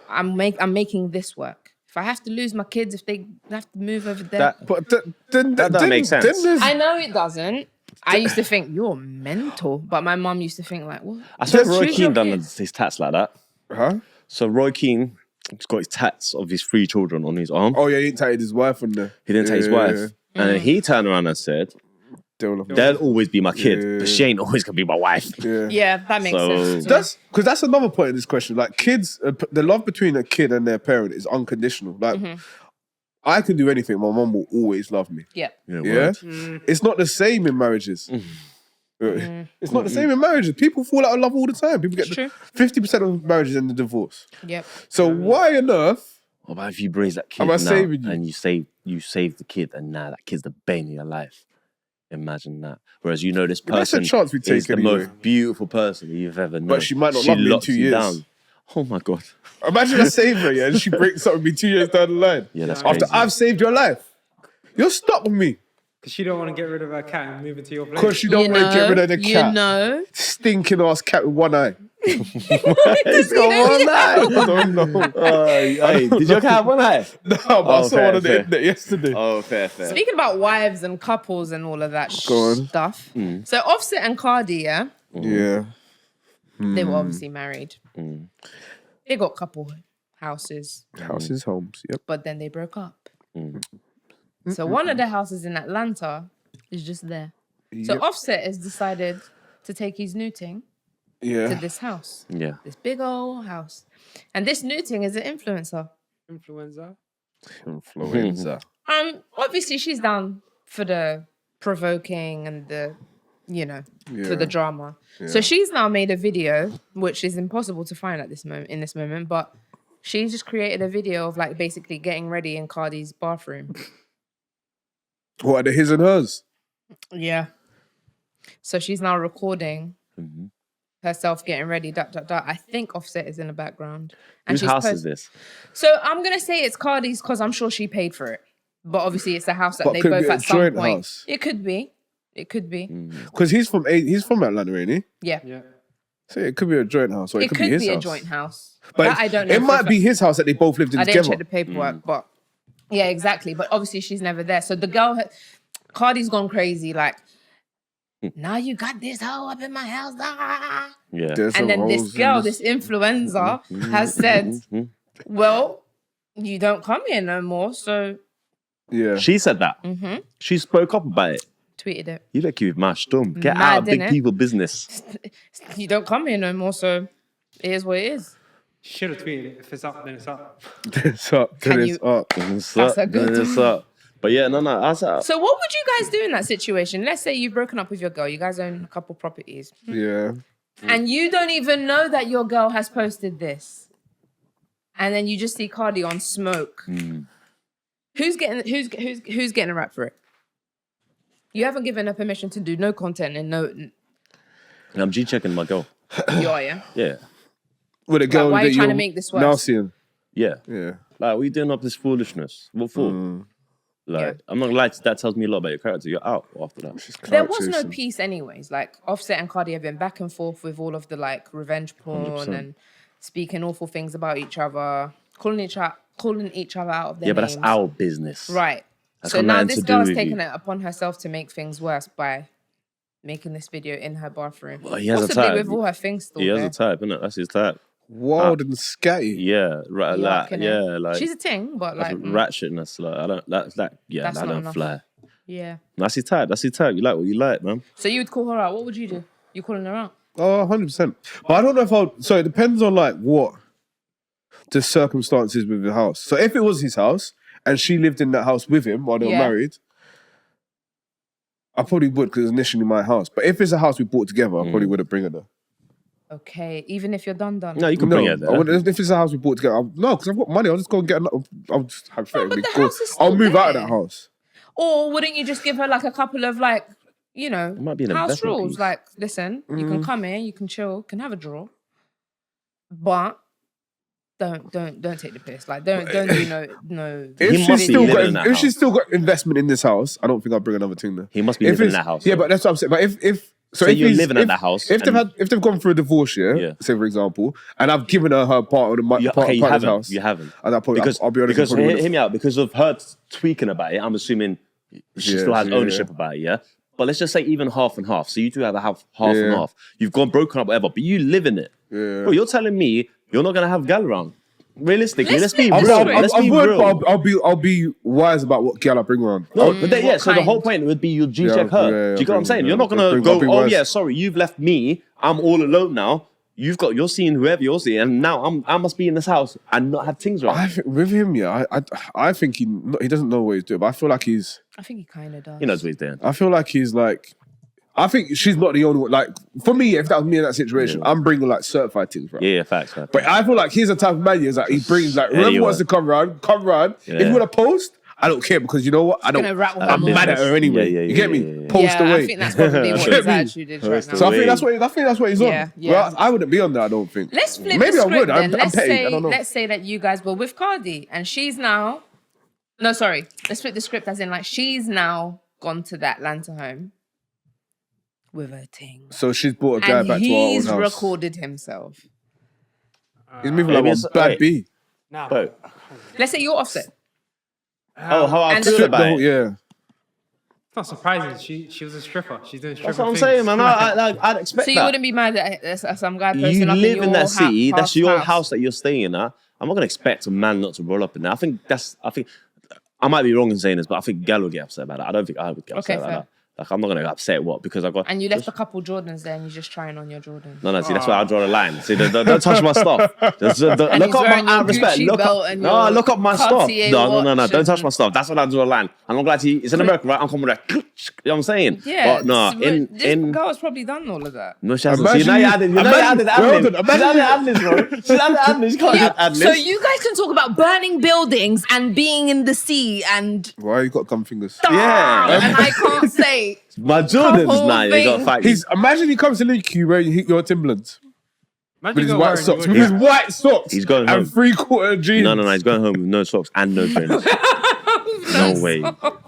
I'm making this work. If I have to lose my kids, if they have to move over there. But then That don't make sense. Then there's, I know it doesn't. I used to think, you're mental. But my mum used to think like, well, I swear just Roy choose your Keane done kids. his tats like that. huh? So Roy Keane, he's got his tats of his 3 children on his arm. Oh yeah, he didn't take his wife on there. He didn't take his wife. And then he turned around and said, they'll always be my kid, Yeah. but she ain't always gonna be my wife. Yeah. Yeah, that makes So- sense. That's because that's another point in this question. Like kids, the love between a kid and their parent is unconditional. Like I can do anything, my mom will always love me. Yeah. Yeah, Yeah, word. it's not the same in marriages. It's not the same in marriages. People fall out of love all the time. People get It's true. 50% of marriages end in divorce. Yep. So why on earth? What about if you raise that kid Am I now saving you? and you save the kid and now that kid's the bane of your life? Imagine that. Whereas you know this That's a person chance we take is the anyway. most beautiful person you've ever known. But she might not love me in locks 2 you years. down. Oh my God. Imagine I save her, yeah, and she breaks up with me 2 years down the line. Yeah, that's After crazy. I've saved your life. You're stuck with me. Because she don't want to get rid of her cat and move into your place. Because you don't want to get rid of the cat. You know. Stinking ass cat with one eye. It's got one eye. I don't know. Hey, did your cat have one eye? No, but I saw fair, one on the fair. internet yesterday. Oh, fair. Speaking about wives and couples and all of that Go on. stuff. So Offset and Cardi, yeah, Yeah. they were obviously married. They got couple houses, Houses, homes. Yep. but then they broke up. So one of the houses in Atlanta is just there. So Yep. Offset has decided to take his new thing to Yeah. this house, Yeah. this big old house. And this new thing is an influencer. Influenza. Influenza. Obviously she's down for the provoking and the, for the drama. So she's now made a video, which is impossible to find at this moment, in this moment, but she just created a video of like basically getting ready in Cardi's bathroom. What are the his and hers? Yeah. So she's now recording herself getting ready. I think Offset is in the background. And Whose she's house is this? So I'm gonna say it's Cardi's because I'm sure she paid for it. But obviously it's a house that But they could both be a at some joint point. house. It could be. It could be. Because he's from Atlanta, ain't he? Yeah. Yeah. So it could be a joint house, or it, It could be his a house. joint house. But That I don't know. it for a might fact. be his house that they both lived in I didn't together. check the paperwork, but yeah, exactly. But obviously she's never there. So the girl, Cardi's gone crazy. Like, now you got this hoe up in my house. Ah. Yeah. There's some And then this holes in girl, this influencer, has said, well, you don't come here no more. So Yeah. She said that. She spoke up about it. tweeted it. You look, you've mashed them. Get Mad, out of big innit? people business. You don't come here no more. So it is what it is. Should have tweeted it. If it's up, then it's up. It's up. Can It's you- up. It's That's up, a good then it's up. But yeah, no. That's up. So what would you guys do in that situation? Let's say you've broken up with your girl. You guys own a couple properties. Yeah. And you don't even know that your girl has posted this. And then you just see Cardi on smoke. Who's getting a rap for it? You haven't given her permission to do no content and no I'm G-checking my girl. you are, yeah? Yeah. With a girl why are you that trying to you're make this worse? now seeing. Yeah. Yeah. Like, we doing up this foolishness. What for? Like, Yeah. I'm not gonna lie, that tells me a lot about your character. You're out after that. There was no peace anyways. Like Offset and Cardi have been back and forth with all of the like revenge porn 100%. and speaking awful things about each other, calling each other out of their Yeah, but names. that's our business. Right. That's So got now nothing this to do girl has with taken you. it upon herself to make things worse by making this video in her bathroom. Well, he has a Possibly type. with all her things still He has there. a type, innit? That's his type. Wild and scatty. Yeah, right. Yuck, Like, innit? yeah, like She's a ting, but that's like rat shitness. Like, I don't. That's that. Yeah, That's that not don't enough. fly. yeah. That's his type. That's his type. You like what you like, man. So you would call her out. What would you do? You calling her out? Oh, 100%. But I don't know if I'll... So it depends on, like, what the circumstances with the house. So if it was his house and she lived in that house with him while they were Yeah. married, I probably would because it's initially my house. But if it's a house we bought together, I probably wouldn't bring her there. Okay, even if you're done. No, you can bring it there. I wouldn't, if it's a house we bought together, no, because I've got money. I'll just go and get another... I'll just hypothetically the go... house is I'll still move out of there. that house. Or wouldn't you just give her like a couple of like, might be an house investment rules? piece. Like, listen, you can come here, you can chill, can have a draw, but don't take the piss. Like, don't do no. If He she's must be still living got, in that if she's house. still got investment in this house, I don't think I'll bring another thing there. He must be If living in it's- that house. Yeah, but that's what I'm saying. But if So if you're he's- living at that house If and- if they've gone through a divorce, Yeah. say for example, and I've given her part of the You partner's haven't. house, You haven't. and I'll probably, Because I'll be honest, because I probably hear, would've- hear me out. Because of her tweaking about it, I'm assuming she Yeah, still has yeah, ownership yeah. about it. Yeah. But let's just say even half and half. So you two have a half and Yeah. half. You've gone broken up, whatever. But you live in it. Yeah. Bro, you're telling me you're not gonna have gal around. Realistically, let's be Let's real. be Let's I be would, real. but I'll be wise about what girl I bring around. No, but then, yeah, What so the kind? whole point would be you G-check Yeah, her. yeah, Do you get what I'm saying? yeah, You're not going I'll to be go, oh wise. yeah, sorry, you've left me. I'm all alone now. You're seeing whoever you're seeing, and now I must be in this house and not have things around. I think with him, yeah, I think he doesn't know what he's doing, but I feel like he's. I think he kind of does. He knows what he's doing. I feel like he's like. I think she's not the only one. Like for me, if that was me in that situation, I'm bringing like certified things, right? Yeah, facts, man. But I feel like he's the type of man. Is like he brings like whoever Anyone. wants to come round. Yeah. If you want to post, I don't care because you know what? gonna rattle her I'm more. mad at her anyway. Yeah, you get me? yeah. Post Yeah, away. I think that's probably what Get his me? attitude is right Post now. So I think away. that's what he's on. Yeah, yeah. Well, I wouldn't be on that. I don't think. Let's flip Maybe the I script would. then. I'm paid. I don't know. Let's say that you guys were with Cardi and she's now. No, sorry. Let's flip the script as in like she's now gone to the Atlanta home with her ting. So she's brought a guy And back to our own he's house. recorded himself. He's moving like Maybe one it's- bad wait. B. Nah. But, Let's say you're Offset. how I And feel the- about it. Yeah. It's not surprising. She was a stripper. She's doing stripper That's what I'm things. saying, man. I'd expect So you that. wouldn't be mad at some guy posting You up live in in your that city. That's your house. house that you're staying in. I'm not gonna expect a man not to roll up in there. I think I might be wrong in saying this, but I think Gal will get upset about that. I don't think I would get upset Okay, about fair. that. Like I'm not gonna get upset. What? Because I got. And you left a couple Jordans there and you're just trying on your Jordans. No, see, that's where I draw the line. See, don't touch my stuff. Look And he's up wearing my your respect. Gucci belt and your Look up my stuff. Cartier No, watch don't touch and- my stuff. That's when I draw the line. I'm not glad to you. It's in America, right? I'm coming with that. You know what I'm saying? Yeah. But no, this in girl's probably done all of that. no, she hasn't. Imagine See, now you you- added. You know you imagine- added well admin. done. She's added admin, bro. She's added admin. She can't add admin. So you guys can talk about burning buildings and being in the sea and Why you got gum fingers? Yeah. and I can't say My Jordans Couple now. You got things. fight. Imagine he comes to Luke you wearing your Timberlands Imagine with his you're white wearing socks. your- With his white socks. He's going and home. 3/4 jeans. No. He's going home with no socks and no trainers. No way.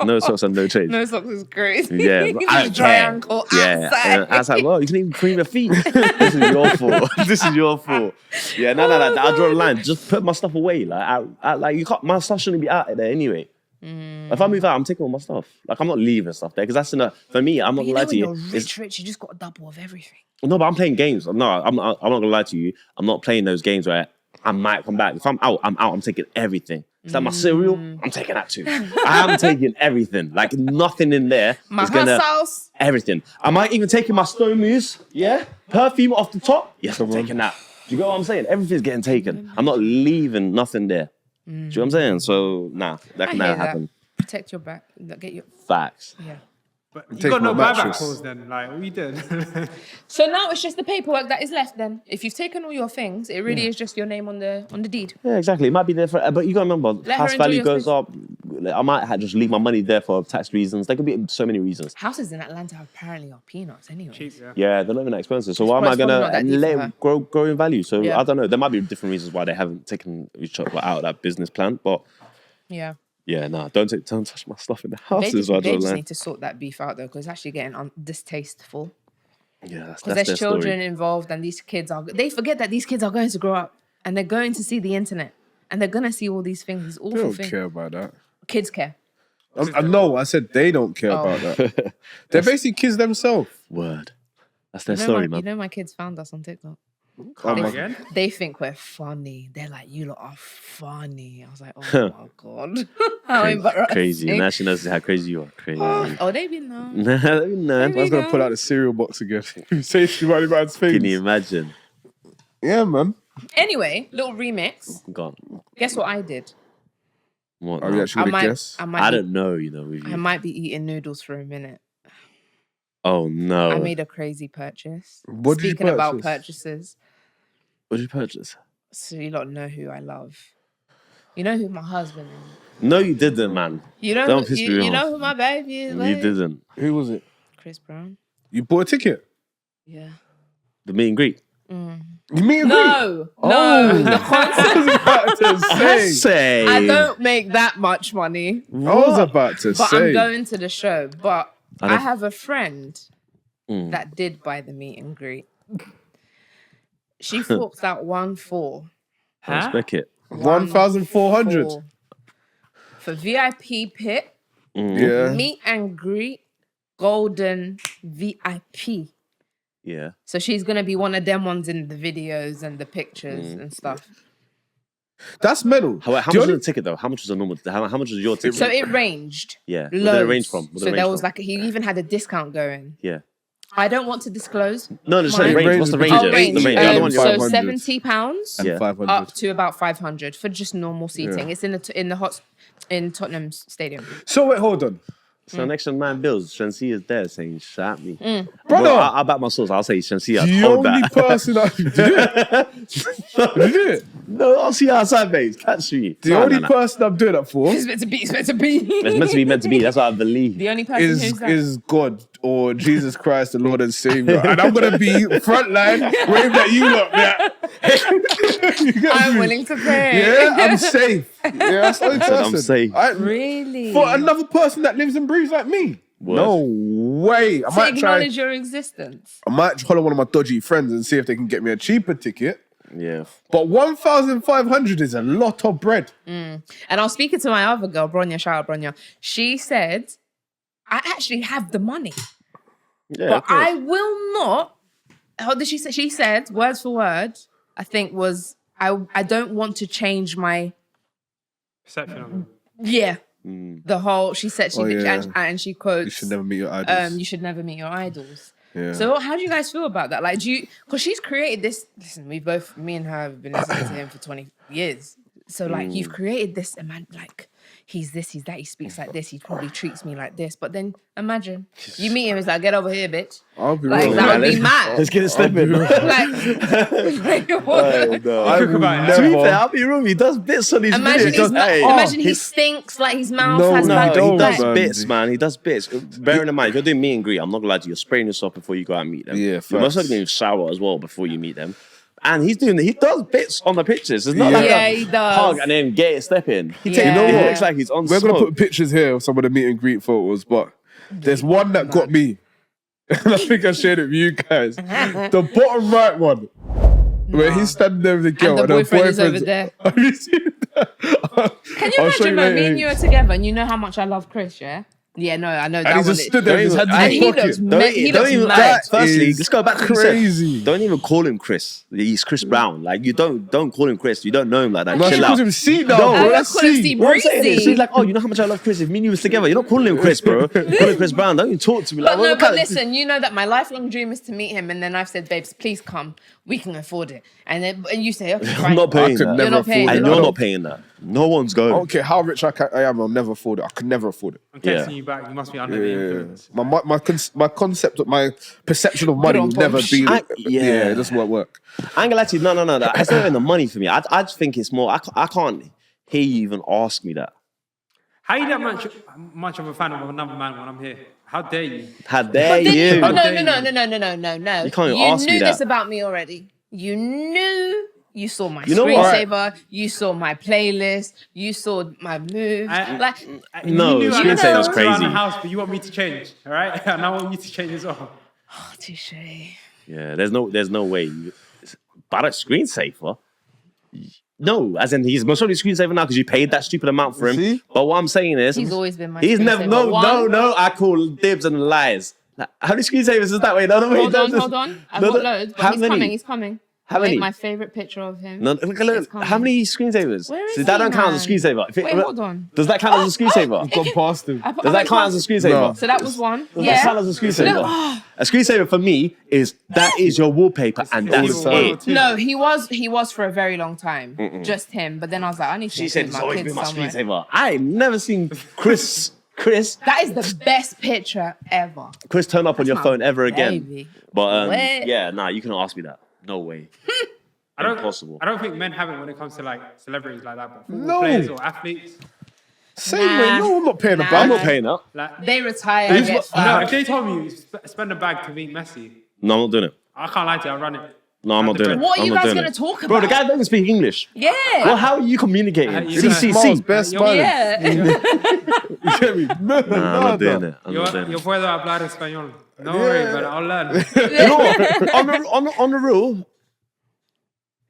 No socks and no trainers. no socks is crazy. Yeah, He's but I don't dry care. ankle Yeah, outside. and outside. Well, you can even cream your feet. This is your fault. This is your fault. Yeah, no. I draw the line. Just put my stuff away. Like you can't. My stuff shouldn't be out there anyway. If I move out, I'm taking all my stuff. Like I'm not leaving stuff there because that's for me. I'm not You gonna lie know to when you. you're rich, you just got a double of everything. No, but I'm playing games. No, I'm not gonna lie to you. I'm not playing those games where I might come back. If I'm out, I'm out. I'm taking everything. Is that my cereal? I'm taking that too. I'm taking everything. Like nothing in there My is gonna sauce. everything. I might even taking my Stone Mousse, yeah, perfume off the top. Yes, I'm taking that. Do you get what I'm saying? Everything's getting taken. I'm not leaving nothing there. Do you know what I'm saying? So nah, that I can hear never that. happen. Protect your back. Get your Facts. yeah. But you Take got no my buyback mattress. calls then. Like, what you doing? So now it's just the paperwork that is left. Then, if you've taken all your things, it really is just your name on the deed. Yeah, exactly. It might be there for, but you gotta remember, Let her house enjoy value your goes space. up. I might just leave my money there for tax reasons. There could be so many reasons. Houses in Atlanta apparently are peanuts anyway. Cheap, yeah. Yeah, they're not even that expensive. So why am I probably not gonna that deep let for her. it grow in value? So Yeah. I don't know. There might be different reasons why they haven't taken each other out of that business plan. But Yeah. yeah, no, don't touch my stuff in the They house. just, Is what I they draw just the line. need to sort that beef out though, because it's actually getting distasteful. Yeah, that's Because their there's children story. involved, and these kids they forget that these kids are going to grow up, and they're going to see the internet, and they're gonna see all these things, these They awful don't things. care about that. Kids care. I know. I said they don't care Oh. about that. They're basically kids themselves. Word. That's their You know, story, you man. know my kids found us on TikTok. Come my- again? They think we're funny. They're like, you lot are funny. I was like, oh my god, how embarrassing. Crazy. And now she knows how crazy you are. Crazy. Oh, they been know. No, I was Maybe gonna no. pull out the cereal box again. Say she running man's face. Can you imagine? Yeah, man. Anyway, little remix. Gone. Guess what I did? What? Are now? we I actually gonna might, guess? I might, I be, don't know. You know, with I you. might be eating noodles for a minute. Oh no. I made a crazy purchase. What did you Speaking about purchase? purchases, What did you purchase? so you lot know who I love. You know who my husband is. No, you didn't, man. You know, Don't piss me you off. know who my baby is. You babe? didn't. Who was it? Chris Brown. You bought a ticket. Yeah. The meet and greet. You mean No, Oh. no. The concert. I was about to say. I don't make that much money, I was about to but say. I'm going to the show. But I I don't- have a friend Mm. that did buy the meet and greet. She forked out 1.4. I respect it. 1,400. for VIP pit, Yeah. meet and greet, golden VIP. Yeah. So she's gonna be one of them ones in the videos and the pictures and stuff. That's mental. How The much was only- the ticket though? How much was a normal? How much was your ticket? So it ranged. yeah. Where did Loads. it range from? Where did So it range there was from? like he even had a discount going. Yeah. I don't want to disclose. No, just Mine- the range. What's the range? Oh, of- range. The range. Yeah, The the other one one. you- So 500. £70 And Yeah. 500. up to about 500 for just normal seating. Yeah. It's in the Tottenham Stadium. So wait, hold on. So next to 9 bills, Shansi is there saying, "Shut me, Brother. Bro, I'll back my source. I'll say Shansi. The Hold only that. person that did it. Did it? No, I'll see you outside, babes. Catch me. The only person I'm doing that for It's meant to be. It's meant to be. It's meant to be. That's what I believe. The only person who's that. is God or Jesus Christ, the Lord and Savior. And I'm gonna be frontline, wave at you lot. Yeah. You get I'm me? willing to pay. Yeah, I'm safe. Yeah, that's the only person. I'm safe. Really? For another person that lives and breathes like me. Word. No way. To acknowledge your existence. I might follow one of my dodgy friends and see if they can get me a cheaper ticket. Yeah. But 1,500 is a lot of bread. And I was speaking to my other girl, Bronya, shout out Bronya. She said, I actually have the money. Yeah. But I will not. How did she say? She said, words for word, I think was, I don't want to change my, Perception of it. yeah. The whole, she said, and she quotes, You should never meet your idols. you should never meet your idols. Yeah. So how do you guys feel about that? Like, do you, because she's created this, listen, me and her have been listening to him for 20 years. So like, you've created this, man, like, he's this, he's that, he speaks like this, he probably treats me like this. But then imagine, you meet him, it's like, get over here, bitch. I'll be Like, real. that would be mad. Let's get it stepping. Like, what? I will about it. To be fair, never. I'll be real. He does bits on his Imagine, videos. imagine he stinks, like his mouth No, has no, bad he don't, He does man. bits, man. He does bits. Bearing in mind, if you're doing meet and greet, I'm not gonna lie to you, you're spraying yourself before you go out and meet them. Yeah, You're facts. most likely going to shower as well before you meet them. And he does bits on the pictures. It's not Yeah. like Yeah, a he does. hug and then get it step in. He Yeah. You know It what? looks like he's on We're smoke. going to put pictures here of some of the meet and greet photos, but there's one that got me. And I think I shared it with you guys. The bottom right one. Where he's standing there with the girl And the her boyfriend is over boyfriend's- there. Have you seen that? Can you I'll show imagine, man, me later. and you are together and you know how much I love Chris, yeah? Yeah, no, I know that And he's one. just stood there with his hands in And his he pocket. looks he don't looks even mad. firstly, is let's go back to what you said. crazy. Don't even call him Chris. He's Chris Brown. Like you don't call him Chris. You don't know him like that. No, she Chill calls out. him C now, No, bro. I That's call him C. C. What I'm saying is, Breezy. she's like, oh, you know how much I love Chris. If me and you was together, you're not calling him Chris, bro. Call him Chris Brown. Don't even talk to me. Like, But no, what but kind of- listen, you know that my lifelong dream is to meet him, and then I've said, babes, please come. We can afford it. And then and you say, okay, I'm fine. not paying I could that. never You're not paying afford it. And it. you're not paying that. No one's going. I don't care how rich I am, I'll never afford it. I could never afford it. I'm texting Yeah. you back. You must be under the influence. My concept, my perception of money on will never punch. be. Yeah. It just won't work. I ain't gonna lie to you. No. It's not even the money for me. I just think it's more. I can't hear you even ask me that. How you that much of a fan of another man when I'm here? How dare you? How dare Did you? No. How dare No. You can't even You ask me knew this that. about me already. You knew. You saw my You know what? screensaver. You saw my playlist. You saw my moves. Like, No, you knew I screensaver's had to around crazy. the house, but you want me to change, all right? And I want you to change as well. oh, touche. Yeah, there's no way. But a screensaver? No, as in he's most probably screensaver now because you paid that stupid amount for him. See? But what I'm saying is, He's always been my He's never screensaver. no. I call dibs and lies. Like, how many screensavers is that way? No, Hold on. I've got loads, but How he's many? coming. How Wait, many? my favorite picture of him. No, look, It's coming. how many screensavers? Where is See, that he, don't count as a man? screensaver. If it- Wait, hold on. Does that count as a screensaver? Gone past him. Does that count as a screensaver? No. So that was one. Does Yeah. that count as a screensaver? A screensaver for me is that is your wallpaper and that's it. No, he was for a very long time. Just him. But then I was like, I need to She said include it's my always kids been my somewhere. screensaver. I ain't never seen Chris That is the best picture ever. turn up on your my phone ever again. baby. But Wait. yeah, nah, you cannot ask me that. No way. Impossible. I don't think men have it when it comes to like celebrities like that, but football No. players or athletes. Same Nah. way. No, I'm not paying a Nah. bag. I'm not paying that. Like, They retire. and get no, fucked. if they told me you spend a bag to meet Messi, No, I'm not doing it. I can't lie to you, I'll run it. No, I'm not doing it. What are I'm you not guys doing going it. to talk about? Bro, the guy doesn't speak English. Yeah. Well, how are you communicating? you CCC. Smiles, best You're- smiling. Yeah. You get me? Nah, I'm not doing it. I'm Yo not doing it. puedo hablar español. No worry, but I'll learn. You know what? On the real,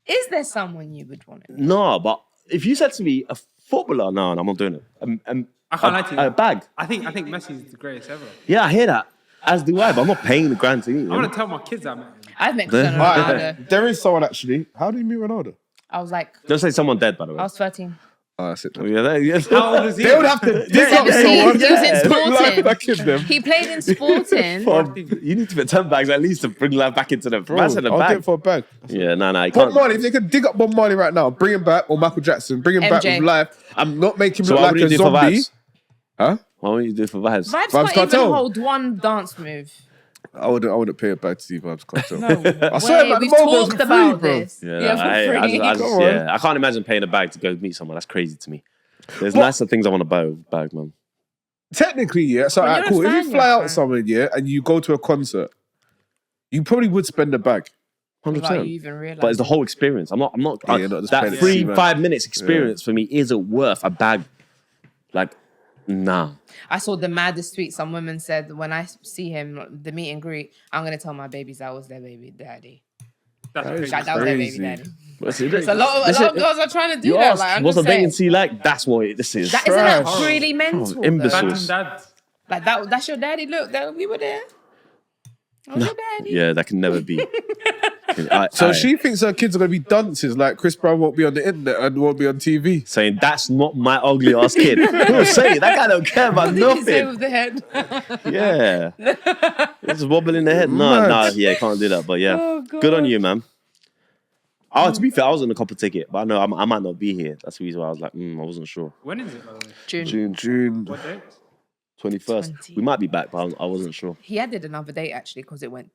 Is there someone you would want to? no, but if you said to me, a footballer, no, I'm not doing it. I can't lie to you. A bag. I think Messi's the greatest ever. Yeah, I hear that. As do I, but I'm not paying the grand to eat. I'm gonna tell my kids that, man. I've met Cristiano Alright, Ronaldo. there is someone actually. How did you meet Ronaldo? I was like, Don't say someone dead, by the way. I was 13. Oh, that's it. Yeah. How old is he? They would have to dig up 17. someone. He was in Put life Sporting. back in them. He played in Sporting. You need to put 10 bags at least to bring life back into the Bro, man's in the I'll do bag. it for a bag. Yeah, no, you Bob can't. Marley, if they could dig up Bob Marley right now, bring him back, or Michael Jackson, bring him back MJ. with life, and not make him So look what like would you a do for zombie. vibes? Huh? What would you do for Vibes? Vibes Vibes can't Cartel. even hold one dance move. I wouldn't pay a bag to see Vibes Cartel. No I swear, way. man, We've the mobile's talked for free, about bro. this. Yeah, for I free. just, Come on. yeah, I can't imagine paying a bag to go meet someone. That's crazy to me. There's nicer things I want to buy with a bag, man. Technically, yeah. So, When alright, you're a cool. If fan, you fly you're a out fan. somewhere, yeah, and you go to a concert, you probably would spend a bag. 100%. Without you even realizing. But it's the whole experience. I'm not. Yeah, you're not just that paying to see, man. 5 minutes experience for me isn't worth a bag. Like, nah. I saw the maddest tweet. Some woman said, when I see him, the meet and greet, I'm going to tell my babies that was their baby daddy. That's crazy. That was their baby crazy. daddy. It's A lot of girls are trying to do You that. asked, Like, I'm what's the just saying. vacancy like? That's what this is. Isn't that Trash. really mental? imbecile. though? Phantom dad. Like that's your daddy. Look, we were there. That was your daddy. Yeah, that can never be. So she thinks her kids are going to be dunces, like Chris Brown won't be on the internet and won't be on TV. saying that's not my ugly ass kid. Who'll say it? That guy don't care about What did you say nothing. with the head? Yeah, it's wobbling the head. Mad. No, yeah, can't do that. But yeah, Oh, God. good on you, man. Oh, to be fair, I was on a couple ticket, but I know I might not be here. That's the reason why I was like, I wasn't sure. When is it, by the way? June. What date? 21st. 20. We might be back, but I wasn't sure. He added another date actually because it went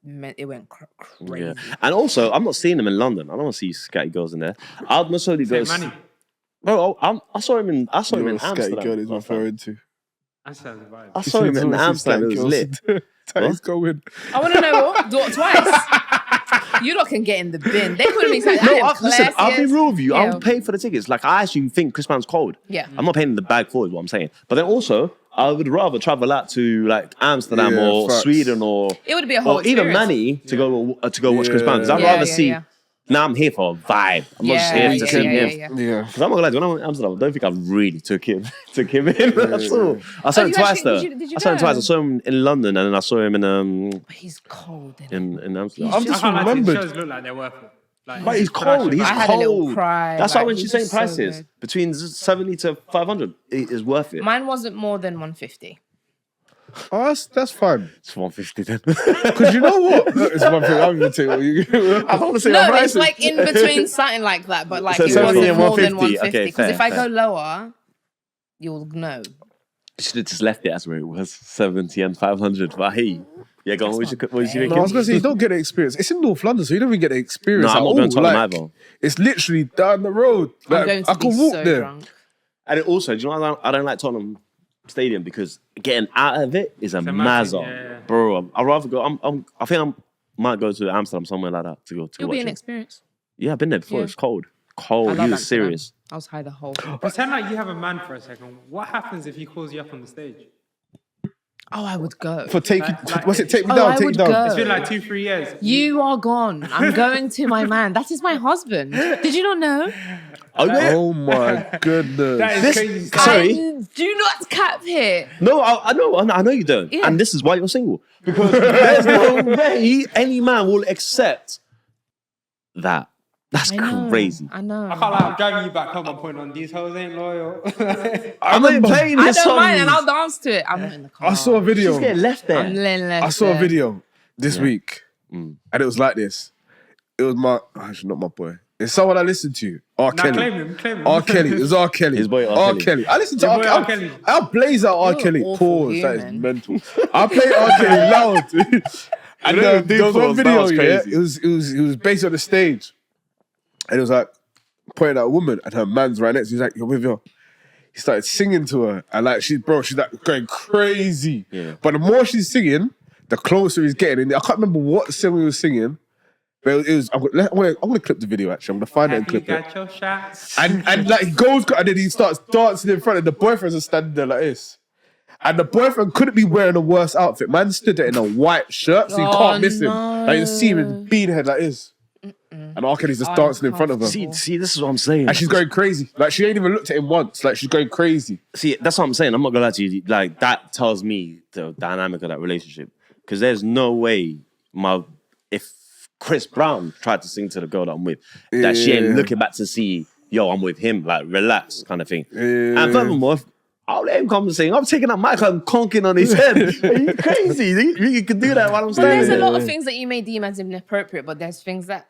crazy. Yeah, and also I'm not seeing him in London. I don't want to see scatty girls in there. I'd necessarily go. Manny. Bro, I saw him in You know what Amsterdam. scatty girl is last time. referring to. That's the vibe. I saw him in Amsterdam. It was lit. Taty's going. I want to know what? Do it twice. You lot can get in the bin. They couldn't be saying No, listen, I'll be real with you. Yeah. I'll pay for the tickets. Like, I actually think Chris Brown's cold. Yeah. I'm not paying the bag for it, is what I'm saying. But then also, I would rather travel out to like Amsterdam Yeah, or facts. Sweden or It would be a whole even experience. Manny to go watch Chris Brown. Because I'd Yeah, rather yeah, see. yeah. Now I'm here for a vibe. I'm not just Yeah, here to see him. Yeah. Because I'm not gonna lie, when I went to Amsterdam, I don't think I really took him in. That's all. I saw him you twice actually- though. did you I saw him go? twice. I saw him in London and then I saw him in He's cold. in Amsterdam. I'm I just can't lie to you, remembered. the shows look like they're worth it. Like, But he's cold. He's I had a little cold. cry, That's why like, when he's she's saying just so prices good. between 70 to 500, it is worth it. Mine wasn't more than 150. Oh, that's fine. It's 150 then. Because you know what? It's one thing I'm going to tell you. I don't want to say No, my it's prices. like in between something like that, but like So it 70 wasn't and more than 150. 150. Okay, Because fair, if I fair. go lower, you'll know. You should have just left it as where it was, 70 and 500. But hey, yeah, go on. What you No, I was thinking? going to say, you don't get the experience. It's in North London, so you don't even get the experience No, I'm at not all. going to Tottenham Like, either. it's literally down the road. I'm Like, going to I be can walk so there. drunk. And it also, do you know what I don't like Tottenham Stadium? Because getting out of it is a a mazza. massive- yeah. Bro, I'd rather go. I think I might go to Amsterdam, somewhere like that, to go It'll watch be an it. experience. Yeah, I've been there before. Yeah. It's cold. I Cold. love He was Amsterdam. serious. I was high the whole time. Pretend like you have a man for a second. What happens if he calls you up on the stage? Oh, I would go. For take Like- what's it? Take me Oh, down. I Take me would down. go. It's been like 2-3 years. You are gone. I'm going to my man. That is my husband. Did you not know? Oh, yeah. Oh my goodness. That is This- crazy. Sorry. Do not cap here. No, I know you don't. Yeah. And this is why you're single. Because there's no way any man will accept that. That's I know. crazy. I know. I can't lie, I'm dragging you back home. I'm pointing on these hoes ain't loyal. I'm not playing I this don't song. mind, and I'll dance to it. I'm not in the car. I saw a video. She's getting left there. I'm laying left I saw a there. video this week, and it was like this. It was actually not my boy. It's someone I listened to. R. Nah, Kelly. claim him. R. Kelly. It was R. Kelly. His boy R. R. Kelly. Kelly. I listened to Your R. boy Kelly. R. Kelly. I'll blaze out R. You're Kelly. an awful Pause. That is human. mental. I played R. Kelly loud. And don't even do there was one pause. That video, was yeah. crazy. It was based on the stage. And it was like pointing at a woman and her man's right next to her. He's like, you're with her. He started singing to her. And like she's like going crazy. Yeah. But the more she's singing, the closer he's getting. And I can't remember what song he was singing. But it was, I'm gonna clip the video actually. I'm gonna find it and Have you clip it. got your shots? And like he goes and then he starts dancing in front of the boyfriends are standing there like this. And the boyfriend couldn't be wearing a worse outfit. Man stood there in a white shirt, so you Oh, can't miss him. no. Like you see him in beanhead like this. And R. Kelly's just dancing in front of her. See, this is what I'm saying. And she's going crazy. Like she ain't even looked at him once. Like she's going crazy. See, that's what I'm saying. I'm not gonna lie to you. Like that tells me the dynamic of that relationship. Because there's no way if Chris Brown tried to sing to the girl that I'm with, that she ain't Yeah. looking back to see, yo, I'm with him, like relax kind of thing. Yeah. And furthermore, I'll let him come and sing. I'm taking that mic and conking on his head. Are you crazy? You can do that while I'm But standing there's a there. lot of things that you may deem as inappropriate, but there's things that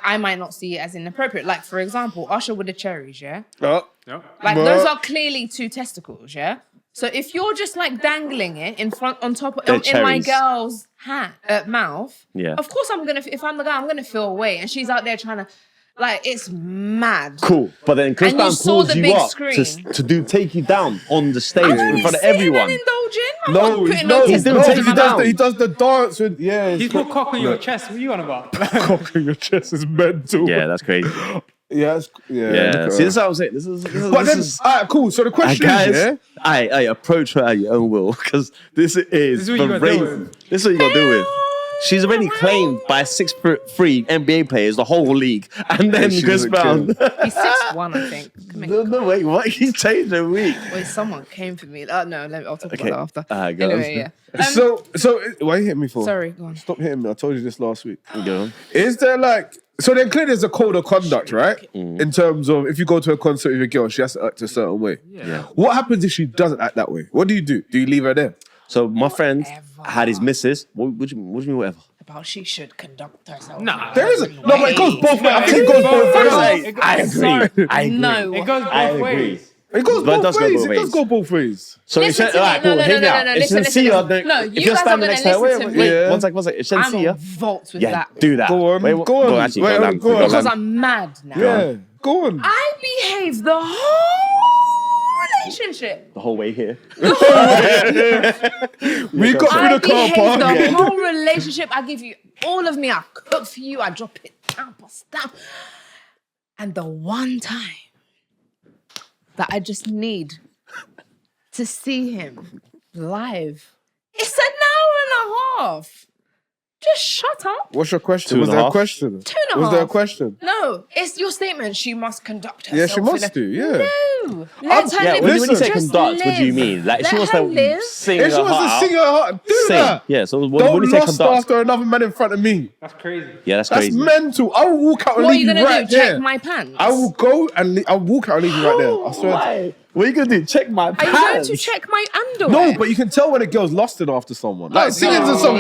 I might not see as inappropriate. Like, for example, Usher with the cherries, yeah? Oh, No. Like, But- those are clearly two testicles, yeah? So if you're just like dangling it in front, on top, They're in my cherries. girl's mouth, Yeah. of course I'm gonna. If I'm the guy, I'm gonna feel away, and she's out there trying to, like, it's mad. Cool. But then Chris And you Brown saw calls the you big up screen. to take you down on the stage I'm in only front of sitting everyone. and indulging. I'm No, not putting no, he's doing no, take he you does down. the, he does the dance with, yeah. He's got cock on your chest. What are you on about? Cock on your chest is mental. Yeah, that's crazy. Yeah, Yeah. look See, at this is her. what I'm saying. This is But then, all right, cool. So the question guys, is, yeah? I approach her at your own will because this is what you gotta deal crazy. with. This is what you got to deal with. She's already claimed by 6'3" NBA players the whole league, and then she Chris doesn't Brown. He's 6'1", I think. Come here. No, wait, what? He's changed a week. Wait, someone came for me. No, I'll talk Okay. about that after. Go on. Anyway, yeah. So why you hitting me for? Sorry, go on. Stop hitting me. I told you this last week. Go on. Is there like, so then clearly there's a code of conduct, right? In terms of if you go to a concert with a girl, she has to act a certain way. Yeah. What happens if she doesn't act that way? What do you do? Do you leave her there? So my friend Whatever. had his missus. What do you mean whatever? About she should conduct herself. Nah. There isn't. No, but it goes both ways. I think it goes both ways. I agree. I agree. No. It goes I both agree. ways. It goes But it both does go ways. both It does ways. go both ways. So Listen if to she, me. alright, No, cool, no, hear no, me no, out. no, If she listen, doesn't see listen, her, then no, if you you're guys are standing gonna next to her, listen wait, to wait, me. one second. If she doesn't see I'm her, on vault with yeah, that. do that. Go on, Wait, go on. actually, Wait, go land, go on. go Because land. I'm mad now. Yeah, go on. I behaved the whole relationship. The whole way here. We got I through the car behaved park. the whole relationship. I give you all of me. I cook for you. I drop it down for stuff. And the one time that I just need to see him live, it's an hour and a half. Just shut up. What's your question? 2.5? Was there a question? 2.5. Was there a question? No, it's your statement. She must conduct herself. Yeah, she must in a- do, yeah. No. Let her Yeah, live. when you say Listen. Just conduct, what do you live. mean? Like, Let she wants her to live. sing If she her wants heart to out, sing her heart, do sing. that. Yeah, so when Don't you say lust conduct, after another man in front of me. That's crazy. yeah, that's That's crazy. mental. I will walk out and What are leave you you gonna right do? there. Check my pants? I will go and I'll walk out and leave you right there. I swear. Why? What are you gonna do? Check my Are you going pants? to check my underwear? No, but you can tell when a girl's lusted after someone. Like singing a song.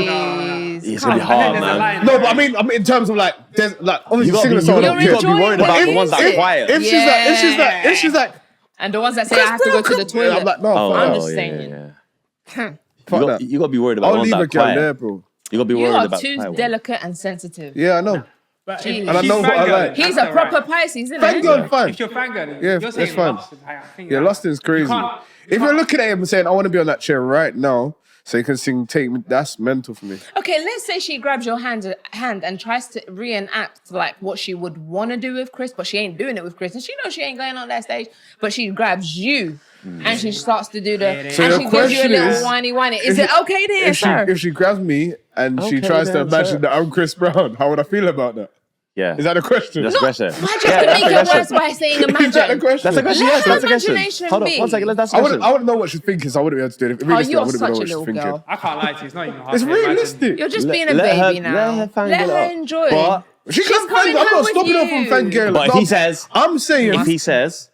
It's gonna be And then hard, there's a man. line. No, but I mean in terms of like, there's like obviously You gotta singing be, a song. I you don't gotta, you care. gotta be worried about But the ones that if- are quiet. If she's like, And the ones that say I have to go to the toilet. I'm like, no, Oh, fuck I'm that. just yeah, saying. yeah. Fuck that. You gotta be worried about the I'll ones leave that a are girl quiet. there, bro. You gotta be You worried are about too quiet ones. delicate and sensitive. Yeah, I know. But Jeez. if And I she's know what I fangirling, like. He's that's a proper alright. Pisces, isn't Thank it? God, fine. If you're fangirling, Yeah, you're that's saying fine. lust, I think Yeah, that- lusting is crazy. can't- If you're looking at him and saying, I want to be on that chair right now, so you can sing Take Me, that's mental for me. Okay, let's say she grabs your hand and tries to reenact like what she would want to do with Chris, but she ain't doing it with Chris. And she knows she ain't going on that stage, but she grabs you and she starts to do the, So and your she gives you a question little is, whiny. Is it okay there, sir? If she grabs me and she Okay, tries to then, imagine sir. that I'm Chris Brown, how would I feel about that? Yeah. Is that the question? That's pressure. Why do you have to make it worse by saying Is that the imagine? question? That's a question. Let Yes, her that's a question. imagination Hold on, be. one second. That's a I question. wouldn't know what she's thinking, so I wouldn't be able to do it. Oh, Realistically, I you're wouldn't such know a what she's little thinking. girl. I can't lie to you. It's not even hard It's to imagine. realistic. You're just being a Let her- baby now. let her fangirl Let her up. enjoy. But She She's can coming fangirl. I'm home not with stopping her from you. fangirl. But if he says, I'm saying, if he says,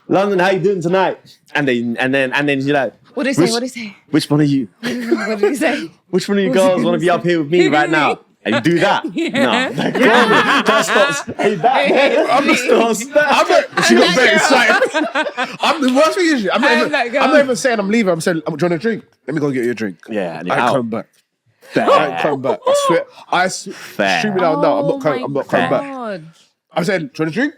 London, how you doing tonight? And then you're like, What did he say? What did he say? which one of you? What did he say? Which one of you girls want to be up here with me right now? And you do that? No. Like, come on, that stops. Hey, that. I'm just she got very excited. The worst thing is, I'm not even saying I'm leaving. I'm saying, I'm trying to drink. Let me go get you a drink. Yeah, and I you're ain't out. coming back. I ain't coming back. I swear. Stream it out now. I'm not coming back. God. I'm saying, trying to drink?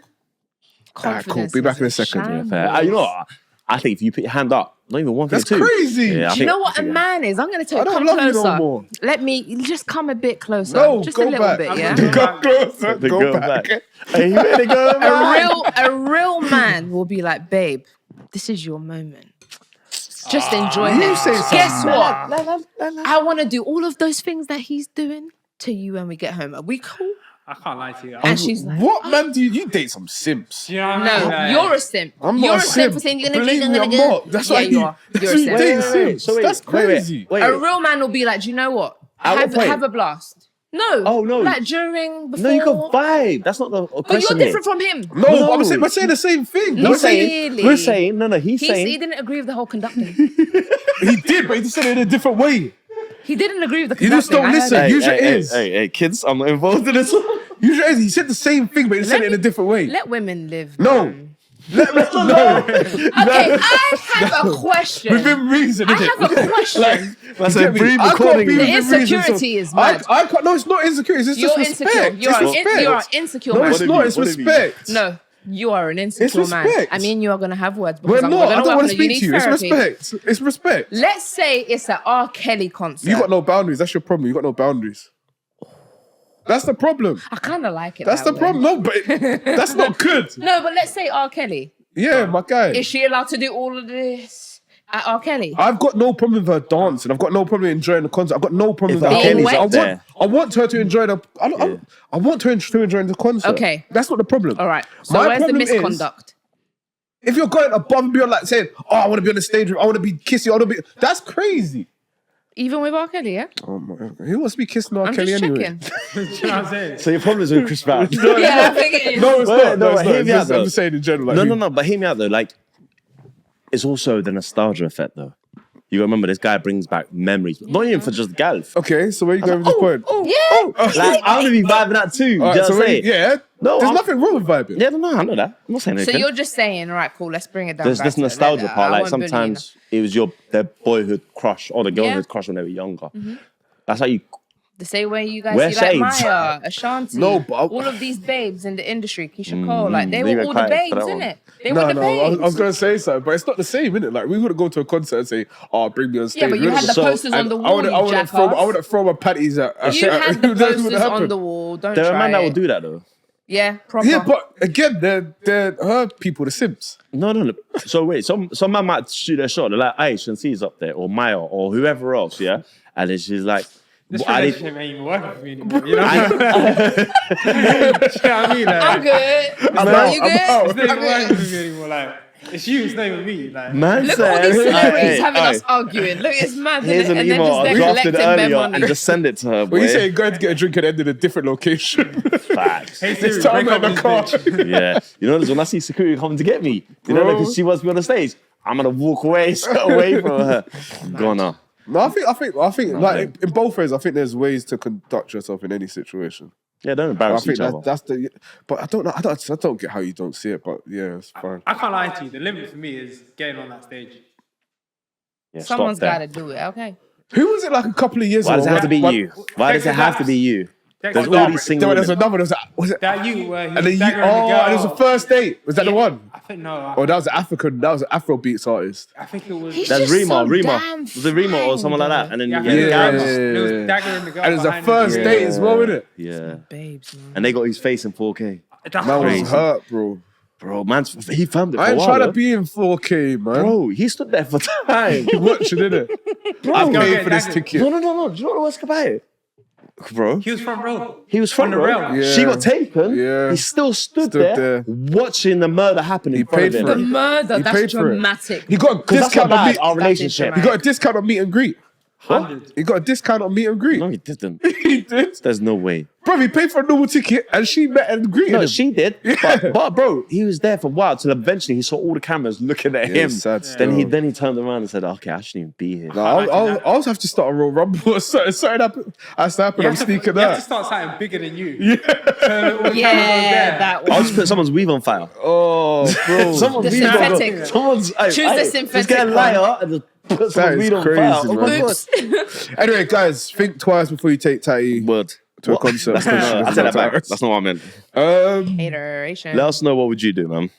Alright, cool. Confidence Be back is in a second. shambles. Fair. You know what? I think if you put your hand up, not even one thing, That's two. crazy. Yeah, I Do you think- know what a man is? I'm going to I tell you, don't come love you no closer. more. Let me just come a bit closer. No, just go a little back. bit, yeah? Go closer. They Go back. Hey, you ready to go back? A real man will be like, babe, this is your moment. Just enjoy You it. say something. Guess what? I want to do all of those things that he's doing to you when we get home. Are we cool? I can't lie to you. And she's like, What man do you date some simps? Do you know what I no, mean? Like, you're a simp. I'm You're not a a simp simp. for saying you're going to Believe do, me, you're I'm going to not. do. That's Yeah, why you are. You're a simp. Date simps. So wait, That's crazy. Wait. A real man will be like, do you know what? At what point? Have a blast. No. Oh, no. Like during, before. No, you can vibe. That's not the But question you're here. different from him. No, No. I'm saying, we're saying the same thing. Not We're saying, really. We're saying, no, he's He saying. didn't agree with the whole conducting. he did, but he just said it in a different way. He didn't agree with the You just conducting. don't I heard listen. it. Use your ears. Hey, kids, I'm not involved in this. Use your ears. He said the same thing, but he said it in a different way. Let women live. No. man. No. Okay, I have a question. Within reason, I innit? have a question. That's Get a me? brief I can't recording. be The within reason, insecurity is mad. I can't. No, it's not insecurity. It's You're just insecure. respect. You are, It's respect. you are insecure No, man. it's not. It's What have you- respect. No, you are an insecure man. respect. I mean, you are gonna have words because We're I'm not. I gonna don't work want on to a speak unique to you. It's therapy. respect. It's respect. Let's say it's an R. Kelly concert. You got no boundaries. That's your problem. You got no boundaries. That's the problem. I kind of like it. That's that the way. problem. No, but that's not good. No, but let's say R. Kelly. Yeah, my guy. Is she allowed to do all of this at R. Kelly? I've got no problem with her dancing. I've got no problem enjoying the concert. I've got no problem If with R. her. Kelly's up there. I want her to enjoy the. I want her to enjoy the concert. Okay. That's not the problem. All right. So My where's the problem is- misconduct? If you're going above and beyond, like saying, "Oh, I want to be on the stage. I want to be kissing. I want to be." That's crazy. Even with R. Kelly, yeah? Oh my! Who wants to be kissing R. I'm Kelly just anyway? checking. Do you know what I'm saying? So your problem is with Chris Brown. Yeah, I think it is. No, it's Wait, not. no, No, it's hear not. me out, I'm though. just saying in general. Like, No, but hear me out though. Like, it's also the nostalgia effect though. You remember this guy brings back memories, not even for just Galf. Okay, so where you going with this point? Yeah. Like, I want to be vibing that too. All You right, know so what I'm saying? yeah, No, there's I'm- nothing wrong with vibing. Yeah, no, I know that. I'm not saying So anything. you're just saying, all right, cool, let's bring it down. There's back this to it. nostalgia part. I Like won't bully you sometimes it was their boyhood crush or the girlhood Yeah. crush when they were younger. That's how you. The same way you guys Wear see like shades. Maya, Ashanti, No, but all of these babes in the industry, Keisha Cole, like they They were were all the quiet for babes, that one. innit? They No, were the no, babes. I was going to say something, but it's not the same, innit? Like, we wouldn't go to a concert and say, "Oh, bring me on stage." Yeah, but you had the So- posters on And the I wall, wouldn't, you I jackass. wouldn't throw my panties at. You had the That wouldn't posters on happen. the wall. Don't There are try men that will it. do that though. Yeah, proper. Yeah, but again, they're her people, the simps. No. So wait, some man might shoot their shot. They're like, "Hey, Shanti's up there, or Maya, or whoever else." Yeah, and then she's like, This "What, I did- relationship ain't even working for me anymore. You know what I mean? I'm Like, good. I'm Are out, you I'm good? out. it's not even working for me anymore. Like, it's you, it's not even me. Like, man Look at all these said, celebrities hey, having hey, us arguing. Look, it's mad, here's innit? an And then email just I they're drafted collecting their earlier money. and just send it to her. When you boy. say going to get a drink and end in a different location, Facts. hey Siri, it's time break in up the with car. this bitch. Yeah, you know, when I see security coming to get me, you know, Bro. because she wants me on the stage, I'm gonna walk away, away from her. Gonna. No, I think, like in both ways, I think there's ways to conduct yourself in any situation. Yeah, don't I embarrass think each other. that's the. But I don't know. I don't get how you don't see it. But yeah, it's fine. I can't lie to you. The limit for me is getting on that stage. Yeah, stop Someone's there. got to do it. Okay. Who was it like a couple of years Why ago? does it have to be you? Why does it have to be you? There's all these single There's women. another one. Was it? That you, where he And was then daggering the girl. and it was the first date. Was that the one? I think no. Or that was an African. That was an Afro beats artist. I think it was. He's That's just Rima. so Rima. damn Was it Rima or fine, someone like that? though. And then Yeah, you get Yeah. Gams. It was daggering the girl. And it was the behind first him. date as well, isn't it? Yeah. Babes, man. And they got his face in 4K. That's Man Crazy. was hurt, bro. Bro, man, he filmed it for I a ain't while. trying to though. be in 4K, man. Bro, he stood there for time. You watching, innit? I go paid get for this dagged. ticket. No. Do you know what's about it? Bro, He was front row. he was front on the row. rail. Yeah. She got taken. Yeah. He still stood Stood there, there. watching the murder happen in He front paid of him. for The it. murder, He that's paid for it. dramatic. He got a Because that's discount how on bad meet. our relationship. dramatic. He got a discount on meet and greet. 100. He got a discount on meet and greet. No, he didn't. He did. There's no way. Bro, he paid for a normal ticket and she met and greeted No, him. she did. Yeah. But bro, he was there for a while till eventually he saw all the cameras looking at Yeah, him. sad Then he turned around and said, "Okay, I shouldn't even be here." No, I'll also have to start a Royal Rumble or something. Something has to happen. You I'm have to- sneaking you have to out. start something bigger than you. Yeah. So all the cameras go Yeah, there. that I'll one. just put someone's weave on fire. Oh, bro. Someone's The weave on fire. synthetic. Someone's Choose the synthetic Just get a one. lighter and just put That someone's is weed on crazy, fire. Oh my man. god. Oops. Anyway, guys, think twice before you take Taty Word. to a concert. That's not, I said that back. That's not what I meant. Hateration. Let us know what would you do, man.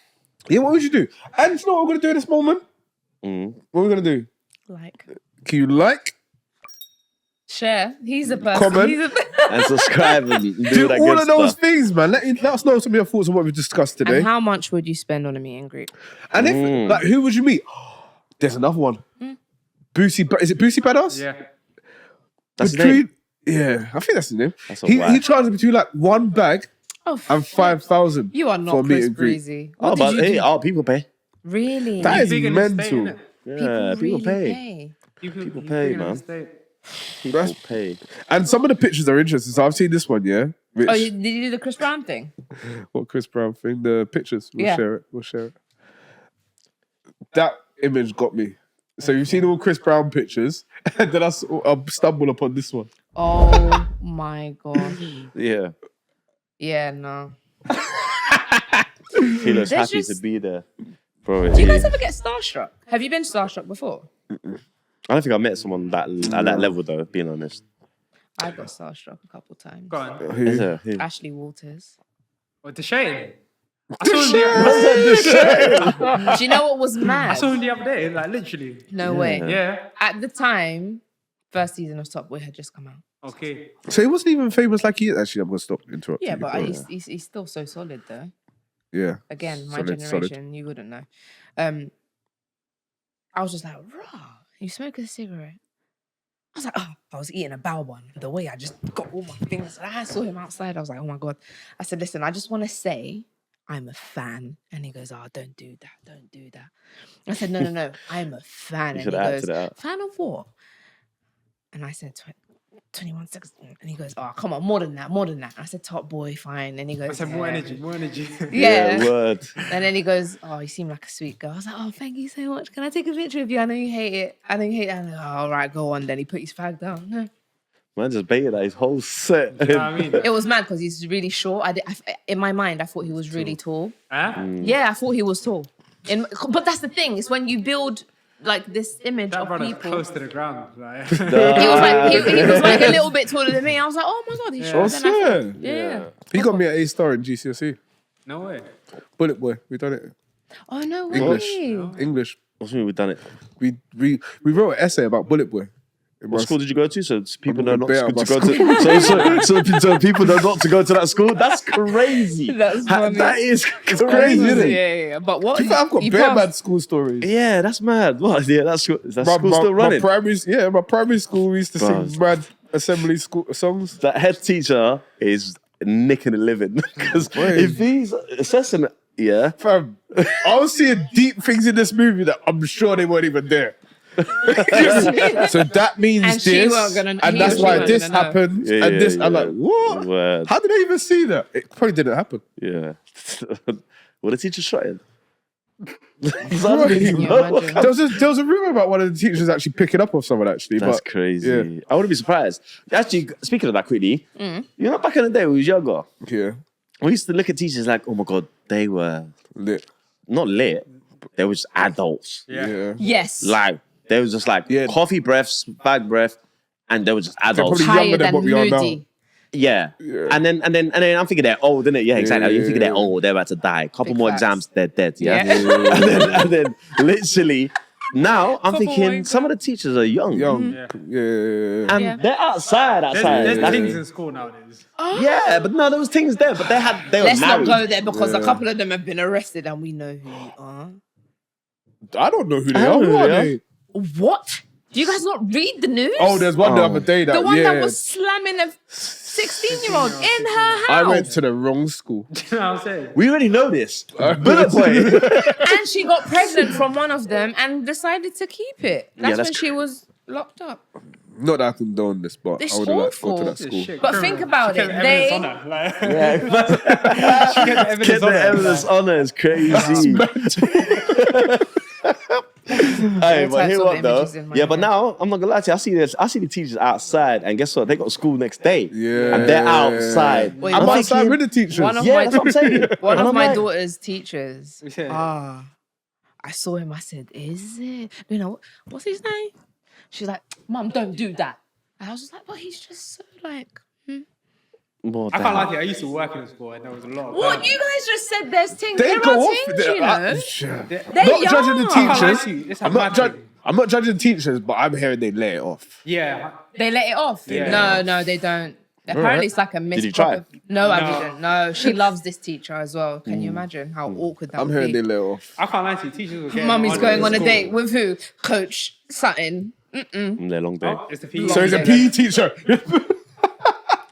Yeah, what would you do? And you know what we're going to do at this moment? What we're going to do? Like, Can you like? share. He's a person. Comment. He's a And subscribe and do, Do that all good of those stuff. things, man. Let us know some of your thoughts on what we've discussed today. And how much would you spend on a meet and greet? And if, like, who would you meet? There's another one. Boosie, is it Boosie Badass? Yeah. That's his name. Yeah, I think that's his name. That's a He whack. charges between like one bag Oh, and 5,000. you are for a not meet Chris and greet. Breezy. Oh, What but did you hey, do? oh, people pay. Really? That is Big in the state, mental. innit? Yeah, people really pay. People People he's pay, big in man. the state. People pay. And some of the pictures are interesting. So I've seen this one, yeah. Which, Oh, did you do the Chris Brown thing? what Chris Brown thing? The pictures. We'll Yeah. share it. We'll share it. That image got me. So you've seen all Chris Brown pictures, and then I stumbled upon this one. Oh my gosh. Yeah. Yeah, no. He looks There's happy to just- be there. Bro, Do you guys ever get starstruck? Have you been starstruck before? I don't think I met someone at that level though, being honest. I got starstruck a couple times. Go on. Is there? Who? Ashley Walters. What, Deshane? I saw him Do you know what was mad? I saw him the other day, like literally. No way. Yeah. At the time, first season of Top Boy had just come out. Okay. So he wasn't even famous like he is. Actually, I'm gonna stop interrupting. Yeah, you, but bro. he's still so solid though. Yeah. Again, my Solid, generation, you wouldn't know. I was just like, raw, you smoke a cigarette? I was like, oh, I was eating a bao bun. The way I just got all my fingers, and I saw him outside. I was like, oh my God. I said, listen, I just want to say I'm a fan. And he goes, oh, don't do that. Don't do that. I said, no, I'm a fan. You And should he have goes, acted it out. fan of what? And I said, 21 seconds. And he goes, oh, come on, more than that. I said, Top Boy, fine. And he goes, I said, more energy. Yeah. Word. And then he goes, oh, you seem like a sweet girl. I was like, oh, thank you so much. Can I take a picture of you? I know you hate it. I'm like, oh, all right, go on. Then he put his fag down. Yeah. Man just baited that his whole set. You know what I mean? It was mad because he's really short. In my mind, I thought he was really tall. Huh? Yeah, I thought he was tall. But that's the thing. It's when you build like this image That of brother's people. close to the ground. Like. He was like a little bit taller than me. I was like, oh my God, he's shorter than I yeah. thought. Yeah. He got me an A-star in GCSE. No way. Bullet Boy. We done it. Oh, no way. English. What's mean we've done it? We wrote an essay about Bullet Boy. What school did you go to? So people know not bit to out go of my to. So people know not to go to that school. That's crazy. That's funny. That is crazy, crazy. isn't it? Yeah. But what? I've got you bare passed. mad school stories. Yeah, that's mad. What? Yeah, is that school still running? My primary school we used to Bro. sing mad assembly school songs. That head teacher is nicking a living because Wait. if he's assessing, yeah, Fam, I was seeing deep things in this movie that I'm sure they weren't even there. So that means And she this, weren't gonna- and he that's was why not this gonna know. happened, Yeah, and this. yeah, I'm like, yeah. what? Word. How did I even see that? It probably didn't happen. yeah. What the teacher shouting? Can you imagine? There was a rumor about one of the teachers actually picking up on someone. Actually, That's but crazy. yeah. I wouldn't be surprised. Actually, speaking of that quickly, you know, back in the day when we was younger, yeah, we used to look at teachers like, oh my God, they were lit. not lit. They were just adults. Yeah. Yes. Like, they was just like Yeah. coffee breaths, bag breath, and they were just adults. probably Higher younger than than what we are now. moody. Yeah. And then I'm thinking they're old, isn't it? Yeah, exactly. Yeah, You think they're yeah. old, they're about to die. Couple Big more facts. exams, they're dead. Yeah. Yeah. and then literally, now I'm Couple thinking more some of the teachers are young. Young. Mm-hmm. Yeah. And Yeah. they're outside. There's That's- things in school nowadays. yeah, but no, there was things there, but they were Let's married. not go there because a Yeah. couple of them have been arrested and we know who you are. I don't know who they I are. don't know Who who are they they? what? Do you guys not read the news? Oh, there's one the other day that the one yeah, that was slamming a 16-year-old in her I house. went to the wrong school. You know what I'm saying? We already know this. Bullet point. And she got pregnant from one of them and decided to keep it. That's that's when she was locked up. Not that I condone this, but It's I would have liked to go to awful. that school. Shit, But criminal. think about She it, kept the evidence they- on her, like- Yeah. She kept the Get evidence the on her. evidence on her is crazy. Hey, All but types hear of what though? images in my Yeah, but head. now I'm not gonna lie to you. I see the teachers outside, and guess what? They got school next day. Yeah. and they're outside. Wait, I'm what? outside with the teachers. One of Yeah, my that's what I'm saying. One And of I'm my like, daughter's teachers. Yeah. I saw him. I said, "Is it? You know what's his name?" She's like, "Mom, don't do that." And I was just like, "But he's just so like." What I the can't lie hell? to you. I used to work in a school and there was a lot of What you guys just said? There's things. They There go are off. things, you know. Not They're judging the young. I can't lie teachers. to you. It's a I'm not, mad judging. thing. I'm not judging teachers, but I'm hearing they lay it off. Yeah. They let it off. Yeah. No, they don't. Apparently, it's like a miss. you try? No, I No. didn't. No, she loves this teacher as well. Can you imagine how awkward that I'm would hearing be? they lay it off. I can't lie to you. Teachers were getting Mummy's going on a school. date with who? Coach Sutton. They're long day. Oh, it's the PE. So he's a PE teacher.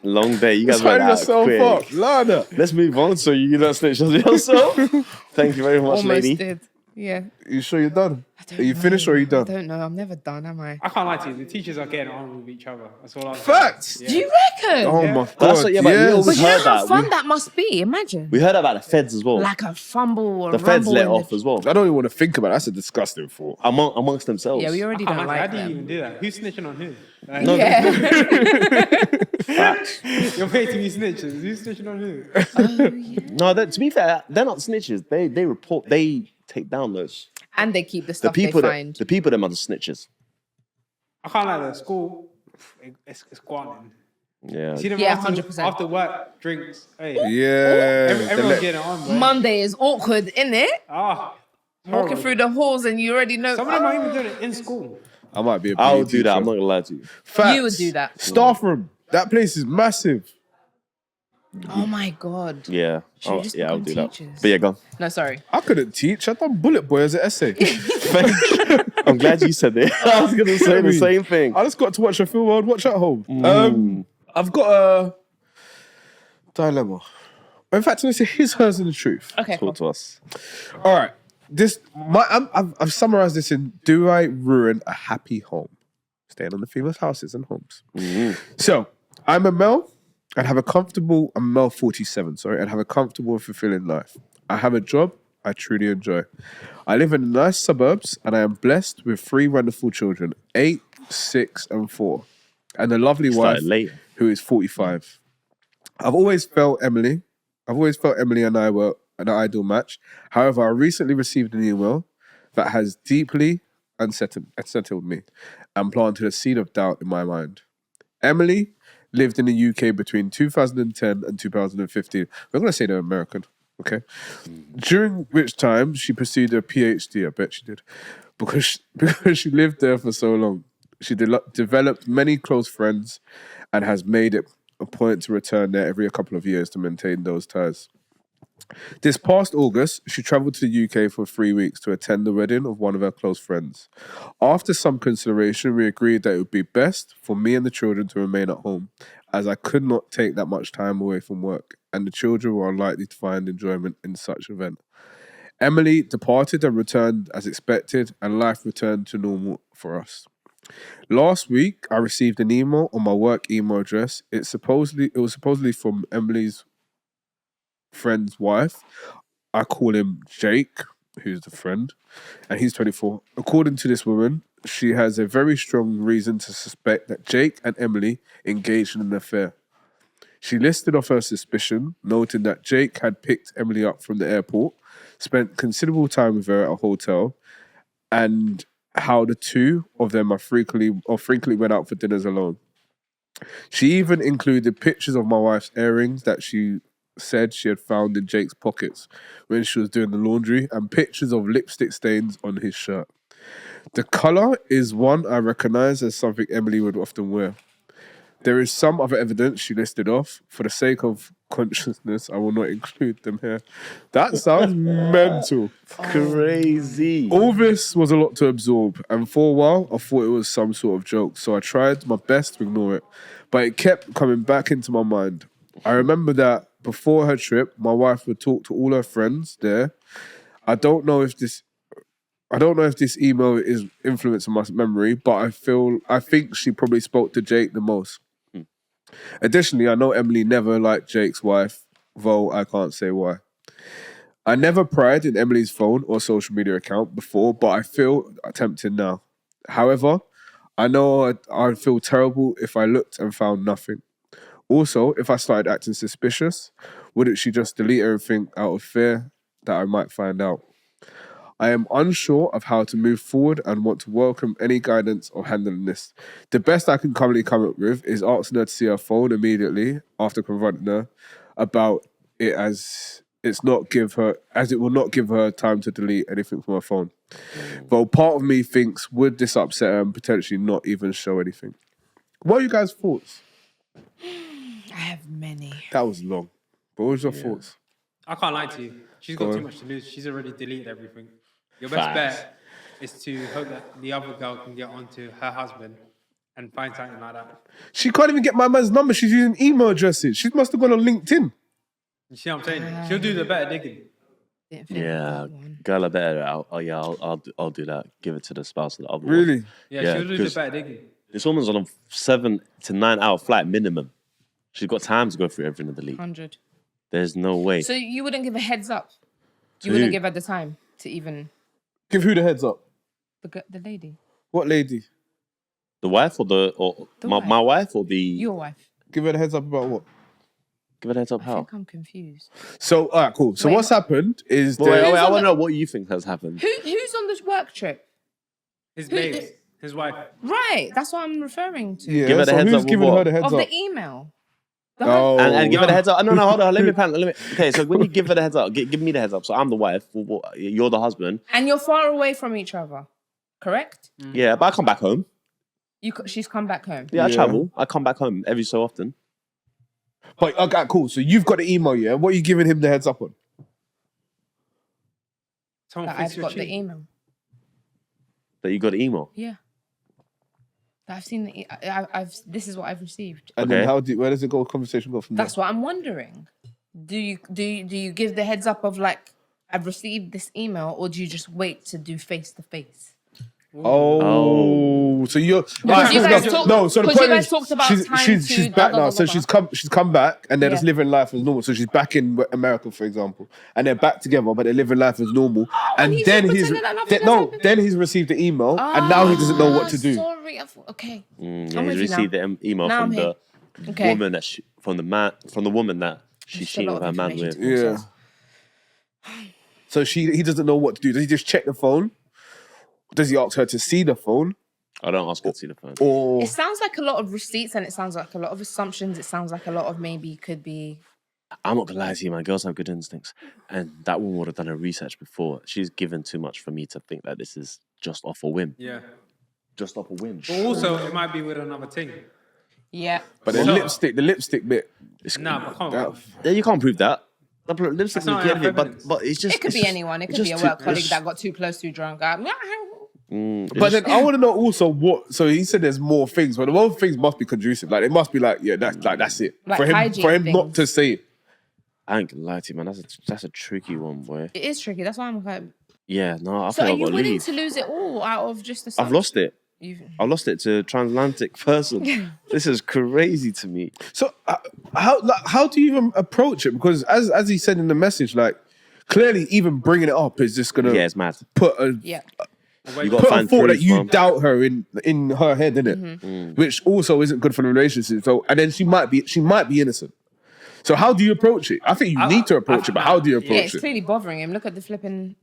Long day. You guys Sign went out yourself quick. up, Lana. Let's move on so you don't snitch on yourself. Thank you very much, Almost lady. did. Yeah. You sure you're done? don't Are you know. finished or are you I done? don't know. I'm never done, am I? I can't lie to you. The teachers are getting on with each other. That's all I'm saying. Facts. Yeah. Do you reckon? Oh Yeah. my That's god. what- yeah, but we yes. always But you know heard how that. fun that must be? Imagine. We heard about the feds as well. Like a fumble or The feds rumble let in off the... as well. I don't even want to think about it. That's a disgusting thought. Amongst themselves. Yeah, we I already can't don't lie to you. like How do you them. even do that? Who's snitching on who? Like, No, Yeah. Facts. You're painting me snitches. Who's snitching on who? No, to be fair, they're not snitches. They report. They take down those. And they keep the The stuff they people find. the people them are the snitches. I can't lie, the school, it's quanting. Yeah. See them Yeah, after, 100%. after work, drinks. Hey, Yeah. everyone's getting it on, bro. Monday is awkward, innit? Ah, Walking horrible. through the halls and you already know. Some of them are even doing it in school. I might be a I PE would do that. teacher. I'm not gonna lie to you. Facts. You would do that. Staff room. That place is massive. Oh my God. Yeah. Should we just I would become do that. teachers? But yeah, go on. No, sorry. I couldn't teach. I done Bullet Boy as an essay. I'm glad you said it. I was gonna say the same thing. I just got to watch a film I'd watch at home. I've got a dilemma. In fact, I'm going to say his, hers, and the truth. Okay, cool. Talk to us. All right. I've summarized this in: do I ruin a happy home? Staying on the females' houses and homes. So I'm a male. I'm male 47. Sorry, and have a comfortable and fulfilling life. I have a job I truly enjoy. I live in the nice suburbs, and I am blessed with 3 wonderful children: 8, 6, and 4, and a lovely wife Started late. who is 45. I've always felt Emily and I were an ideal match. However, I recently received an email that has deeply unsettled me and planted a seed of doubt in my mind. Emily lived in the UK between 2010 and 2015. We're going to say they're American, okay? During which time she pursued a PhD, I bet she did, because she lived there for so long. She developed many close friends and has made it a point to return there every couple of years to maintain those ties. This past August, she travelled to the UK for 3 weeks to attend the wedding of one of her close friends. After some consideration, we agreed that it would be best for me and the children to remain at home, as I could not take that much time away from work, and the children were unlikely to find enjoyment in such an event. Emily departed and returned as expected, and life returned to normal for us. Last week, I received an email on my work email address. It was supposedly from Emily's friend's wife. I call him Jake, who's the friend, and he's 24. According to this woman, she has a very strong reason to suspect that Jake and Emily engaged in an affair. She listed off her suspicion, noting that Jake had picked Emily up from the airport, spent considerable time with her at a hotel, and how the two of them frequently went out for dinners alone. She even included pictures of my wife's earrings that she said she had found in Jake's pockets when she was doing the laundry, and pictures of lipstick stains on his shirt. The colour is one I recognise as something Emily would often wear. There is some other evidence she listed off. For the sake of consciousness, I will not include them here. That sounds mental. Crazy. All this was a lot to absorb, and for a while I thought it was some sort of joke, so I tried my best to ignore it, but it kept coming back into my mind. I remember that before her trip, my wife would talk to all her friends there. I don't know if this email is influencing my memory, but I think she probably spoke to Jake the most. Additionally, I know Emily never liked Jake's wife, though I can't say why. I never pried in Emily's phone or social media account before, but I feel tempted now. However, I know I'd feel terrible if I looked and found nothing. Also, if I started acting suspicious, wouldn't she just delete everything out of fear that I might find out? I am unsure of how to move forward and want to welcome any guidance on handling this. The best I can currently come up with is asking her to see her phone immediately after confronting her about it, as it will not give her time to delete anything from her phone. Though part of me thinks, would this upset her and potentially not even show anything? What are you guys' thoughts? I have many. That was long. But what was your thoughts? I can't lie to you. She's got too much to lose. She's already deleted everything. Your best bet is to hope that the other girl can get onto her husband and find something like that. She can't even get my man's number. She's using email addresses. She must have gone on LinkedIn. You see what I'm saying? She'll do the better digging. Yeah, girl, I better. I'll do that. Give it to the spouse of the other one. Really? Yeah, she'll do the better digging. This woman's on a 7 to 9 hour flight minimum. She's got time to go through everything in the league. 100. There's no way. So you wouldn't give a heads up? To You wouldn't who? give her the time to even... Give who the heads up? The lady. What lady? The wife or The my wife or the Your wife. Give her a heads up about what? Give it a heads up I how? think I'm confused. So, all right, cool. So Wait, what's happened is Wait, there- Who's I on want to the- know what you think has happened. Who's on this work trip? His babes, his wife. Right, that's what I'm referring to. yeah, Give her the so heads who's up with giving what? her the heads Of up? the email. The Oh, And give her the No. heads up. No, hold on. Let me plan. Okay, so when you give her the heads up, give me the heads up. So I'm the wife. You're the husband. And you're far away from each other, correct? Yeah, but I come back home. She's come back home. Yeah, I Yeah. travel. I come back home every so often. But okay, cool. So you've got the email, yeah? What are you giving him the heads up on? Someone That thinks I've you're got the cheating. email. That you got an email. Yeah. That I've seen the. This is what I've received. And Okay. then where does it go? Conversation go from That's what I'm wondering. Do you give the heads up of like I've received this email, or do you just wait to do face to face? there? Oh, so you're Because you so guys no, talk- no. So the because you point guys is, talked about time she's to back blah, now. blah, So blah, she's come back, and they're just Yeah. living life as normal. So she's back in America, for example, and they're back together, but they're living life as normal. And he's then just he's pretending that nothing has no, happened. then he's received the email, and now he doesn't know what to do. Sorry, okay. Yeah, I'm he's with you received now. the email Now from I'm the Okay. woman that from the woman that she's Just a cheating lot with of her man information with. to Yeah. So he doesn't know what to do. Does he just check the phone? Does he ask her to see the phone? I don't ask her to see the phone. Or It sounds like a lot of receipts, and it sounds like a lot of assumptions. It sounds like a lot of maybe could be. I'm not gonna lie to you, my girls have good instincts, and that woman would have done her research before. She's given too much for me to think that this is just off a whim. Yeah. Just off a whim. But also, it might be with another thing. Yeah. but the So- lipstick bit. Nah, but come that- on. Yeah, you can't prove that. Lipstick That's was not good, enough but evidence. it's just It could it's be just- anyone. It it's could be a just work too- colleague that got too close, too drunk. But then I want to know also what. So he said there's more things, but the more things must be conducive. Like it must be like that's it Like for him hygiene not things. to say it. I ain't gonna lie to you, man. That's a tricky one, boy. It is tricky. That's why I'm like. Yeah, no, I So think are I've you got to willing leave. to lose it all out of just the? I've lost it. You've... I lost it to a transatlantic person. This is crazy to me. So how do you even approach it? Because as he said in the message, like clearly even bringing it up is just gonna Yeah, it's mad. put a Yeah. You got to put a find thought that proof, you man. doubt her in her head, innit? Mm-hmm. Which also isn't good for the relationship. So and then she might be innocent. So how do you approach it? I think you need to approach it, but how do you Yeah, approach it's it? clearly bothering him. Look at the flipping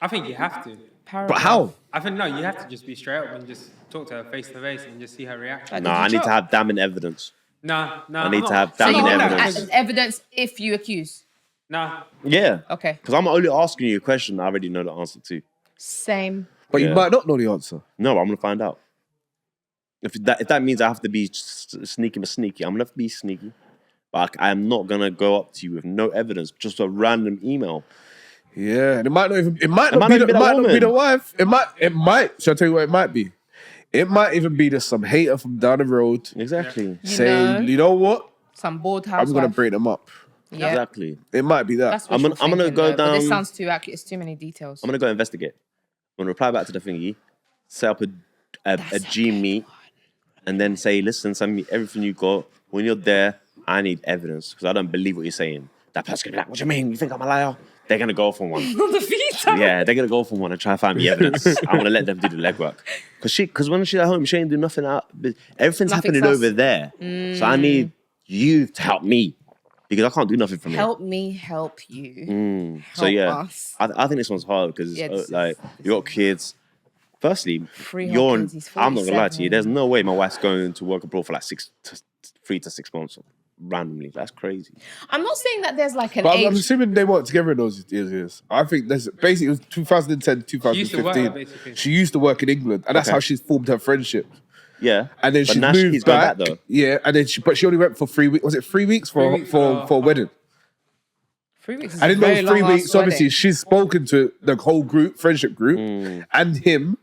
I think you have to. paragraph. But how? I think no, you have to just be straight up and just talk to her face to face and just see her reaction. Like, No, did you I need to chop? have damning evidence. Nah. I need to have So you damning want evidence. evidence if you accuse. Nah. Yeah. Okay. Because I'm only asking you a question I already know the answer to. Same. But you Yeah. might not know the answer. No, I'm gonna find out. If that means I have to be sneaky, I'm gonna be sneaky. But I am not gonna go up to you with no evidence, just a random email. Yeah, and it might not even. It might It not might be. not be that Not be woman. the wife. It might. It might. Shall I tell you what it might be? It might even be just some hater from down the road Exactly. saying, "You know what? Some bored housewife. I'm gonna bring them up." Yeah. Exactly. It might be that. That's I'm what gonna go But this down- sounds too accurate. It's too many details. I'm gonna go investigate. I'm gonna reply back to the thingy, set up a G meet, and then say, listen, send me everything you got. When you're there, I need evidence because I don't believe what you're saying. That person's gonna be like, what do you mean? You think I'm a liar? They're gonna go for one. the feet. Yeah, they're gonna go for one and try and find me evidence. I'm gonna let them do the legwork. Because when she's at home, she ain't doing nothing out. Everything's Nothing happening sus. over there. So I need you to help me because I can't do nothing from here. Help me help you. So help yeah, us. I think this one's hard because Yeah, this like is- you got kids. Firstly, Freehold kids, he's I'm not gonna lie to you. 47. There's no way my wife's going to work abroad for like 3 to 6 months randomly. That's crazy. I'm not saying that there's like an But age. I'm assuming they weren't together in those years. I think there's basically it was 2010, She used to work 2015. there, basically. She used to work in England, and that's Okay. how she's formed her friendship. Yeah, And then but she now moved she's going back. though. Yeah, and then she only went for 3 weeks. Was it 3 weeks for 3 weeks for a wedding? 3 weeks. Is And in a very those 3 long-ass weeks, obviously, wedding. she's spoken to the whole group, friendship group, and him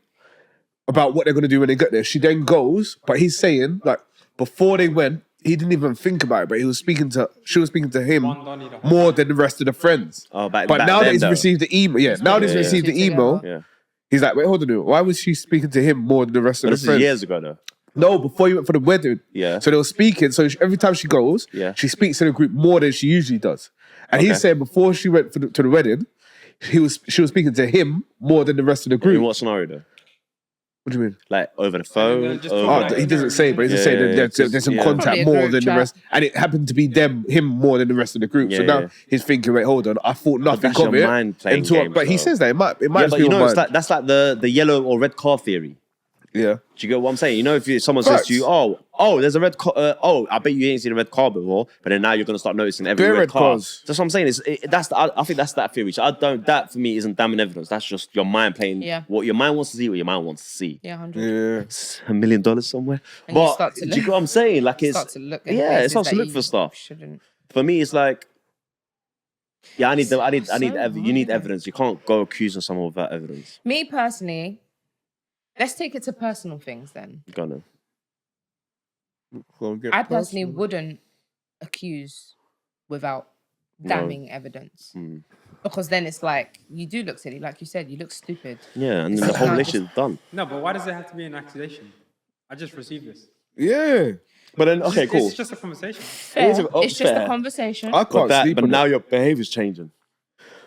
about what they're going to do when they get there. She then goes, but he's saying, like, before they went, he didn't even think about it, but she was speaking to him Donnie the whole more than the rest of the friends. Oh, back But now that then, he's though. received the email, now that he's yeah, received the yeah. email, Yeah, he's like, wait, hold on, a minute. Why was she speaking to him more than the rest of but the this is friends? years ago though. No, before he went for the wedding. Yeah. So they were speaking. So every time she goes, Yeah. she speaks to the group more than she usually does. And Okay. he's saying before she went to the wedding, she was speaking to him more than the rest of the In group. what scenario though? What do you mean? Like over the then phone. just over- Oh, like- he doesn't say, but he doesn't say that there's some Yeah. contact Probably a more group than the chat. rest, and it happened to be him more than the rest of the group. So Yeah, now yeah. he's thinking, wait, hold on, I thought nothing that's of your it. mind playing games, but he though. says that it might Yeah, just but be you your know, mind. that's like the yellow or red car theory. Yeah. Do you get what I'm saying? You know, if someone says to you, Facts. oh, there's a red car. Oh, I bet you ain't seen a red car before, but then now you're gonna start noticing every Bare red red car. cars. That's what I'm saying. I think that's that theory. So that for me isn't damning evidence. That's just your mind playing what your mind wants to see, what your mind wants to see. Yeah, 100. Yeah. It's $1 million somewhere. And you But start to do you look- get what I'm saying? Like it's Start to look in yeah, it places starts to that look you for stuff. Shouldn't. For me, it's like yeah, I need So you need hard. evidence. You can't go accusing someone without evidence. Me personally, let's take it to personal things then. Gonna. I personally wouldn't accuse without damning evidence. Mm. Because then it's like, you do look silly. Like you said, you look stupid. Yeah, and then the whole not issue is done. No, but why does it have to be an accusation? I just received this. Yeah. But then okay, cool. It's just a conversation. Fair. is a- It's just fair. a conversation. I can't sleep But on now that. your behavior's changing.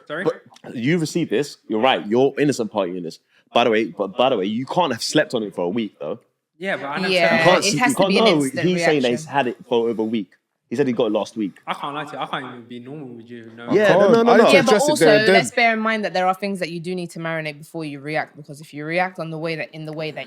Sorry? You received this. You're right. You're innocent party in this. By the way, you can't have slept on it for a week though. Yeah, but I never Yeah. said You can't. it has you to can't be an know. instant He's saying that he's reaction. had it for over a week. He said he got it last week. I can't lie to you. I can't even be normal with you. No. Yeah, can't. no. I need to Yeah, but address it also there and then. let's bear in mind that there are things that you do need to marinate before you react. Because if you react in the way that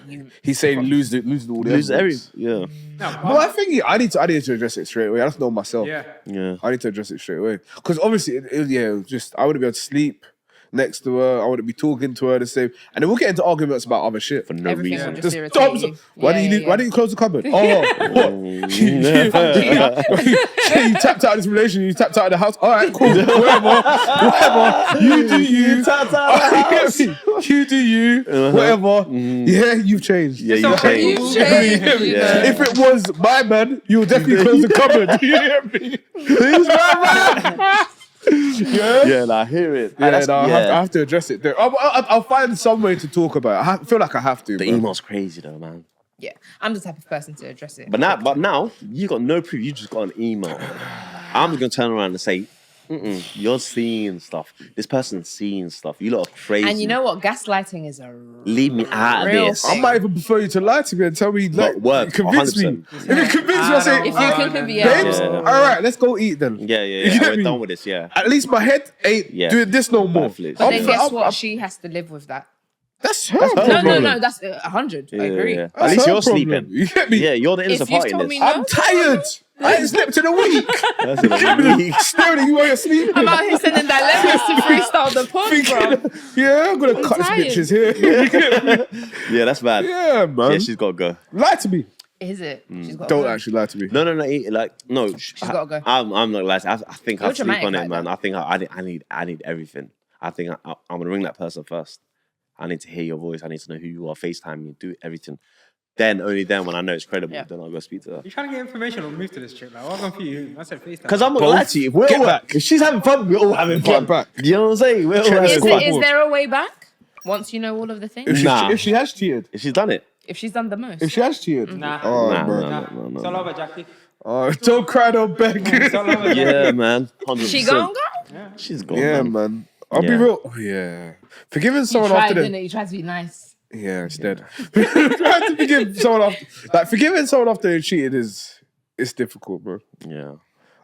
you He's saying lose all the Lose every. evidence. Yeah. No, Well, I think I need to address it straight away. I just know myself. yeah. Yeah. I need to address it straight away. Because obviously, it was just I wouldn't be able to sleep next to her. I wouldn't be talking to her the same. And then we'll get into arguments about other shit. For no everything reason. will just Just irritate stop. you. Why didn't you close the cupboard? Oh, what? You tapped out of this relation. You tapped out of the house. All right, cool. Whatever. You do you. You tapped out of the house. You do you. Whatever. Yeah, you've changed. Yeah, you changed. You've changed. Yeah. If it was my man, you'll definitely close the cupboard. You hear me? Who's my man? Yeah. Yeah, I hear it. Yeah, That's- no, I have to address it. I'll find some way to talk about it. I feel like I have to. The bro. email's crazy though, man. Yeah, I'm the type of person to address it. But now you got no proof. You just got an email. I'm just gonna turn around and say, you're seeing stuff. This person's seeing stuff. You lot are crazy. And you know what? Gaslighting is a leave me out of real this. I might even prefer you to lie to me and tell me, like, work, convince me. 100%. If you convince me, I say, If you can convince babes, Yeah. all right, let's go eat then. Yeah, You yeah. get We're me? done with this. Yeah. At least my head ain't Yeah. doing this no more. Perfect. But then Yeah. guess what? She has to live with that. That's her No, problem. no, that's 100. I agree. Yeah. At That's least her you're problem. sleeping. You get me? Yeah, you're the If innocent you've party in told this. me no, I'm tired. I ain't slept in a week. That's a week. Staring at you while you're sleeping. I'm out here sending dilemmas to freestyle the pod, bro. Thinking, yeah, I'm gonna cut tired. this bitches here. You get me? Yeah, that's bad. Yeah, man. Yeah, she's got to go. Lie to me. Is it? She's got Don't actually lie to me. No. Like no. She's gotta go. I'm not lying. I think You're I'll sleep on dramatic it, like man. I think I need everything. I think I'm gonna ring that person first. I need to hear your voice. I need to know who you are. FaceTime you. Do everything. Then only then when I know it's credible, Yeah. then I'll go speak to her. You're trying to get information or move to this chick. Like, welcome for you. I said FaceTime. Because I'm not gonna lie to you. If we're Get all, back. if she's having fun, we're all having fun. Get back. You know what I'm saying? We're all having Is, fun. is there a way back? Once you know all of the things? Nah. If she has cheated. If she's done it. If she's done the most. If she has cheated. Nah. Oh, Nah, bro. nah. Nah. It's all over, Jackie. Oh, don't cry, don't beg. It's all over, Jackie. Yeah, man. 100%. She gone, girl? She's gone. Yeah, man. man. I'll be Yeah. real. Oh, yeah. Forgiving You someone tried, after didn't the... it? You tried to be nice. Yeah, it's dead. Trying to forgive someone after... Like, forgiving someone after they cheated is... It's difficult, bro. Yeah.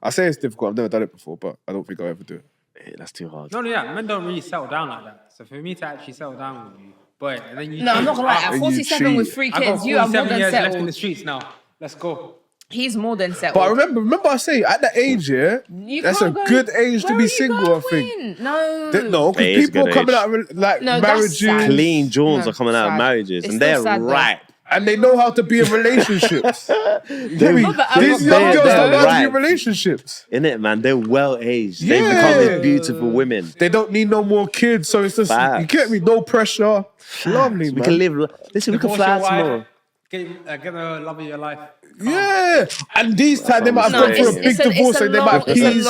I say it's difficult. I've never done it before, but I don't think I'll ever do it. Yeah, that's too hard. Not only that, men don't really settle down like that. So for me to actually settle down with you, boy, and then you No, I'm not gonna lie. And At you 47 with cheat. 3 I got kids, you are more 47 than years left in the settled. streets now. Let's go. He's more than settled. But I remember I say at that age, yeah, You that's a can't go- good age to Where are be you single, I think. going? No. No, That is because people good coming age. out of like No, that's marriages sad. Clean Jones No, are coming out of sad. marriages It's and still they're sad, though. ripe. and they know how to be in relationships. Get me? Not that I'm These not young there, girls they're don't know how to be in right. relationships. Innit, man? They're well aged. They've Yeah. become these beautiful women. They don't need no more kids, so it's just you Facts. get me. No pressure. Lovely, We man. can live. Listen, we can Divorce fly your out wife, tomorrow. Get the love of your life. Yeah, and these times they might have No, gone through a big divorce, and they might have peace.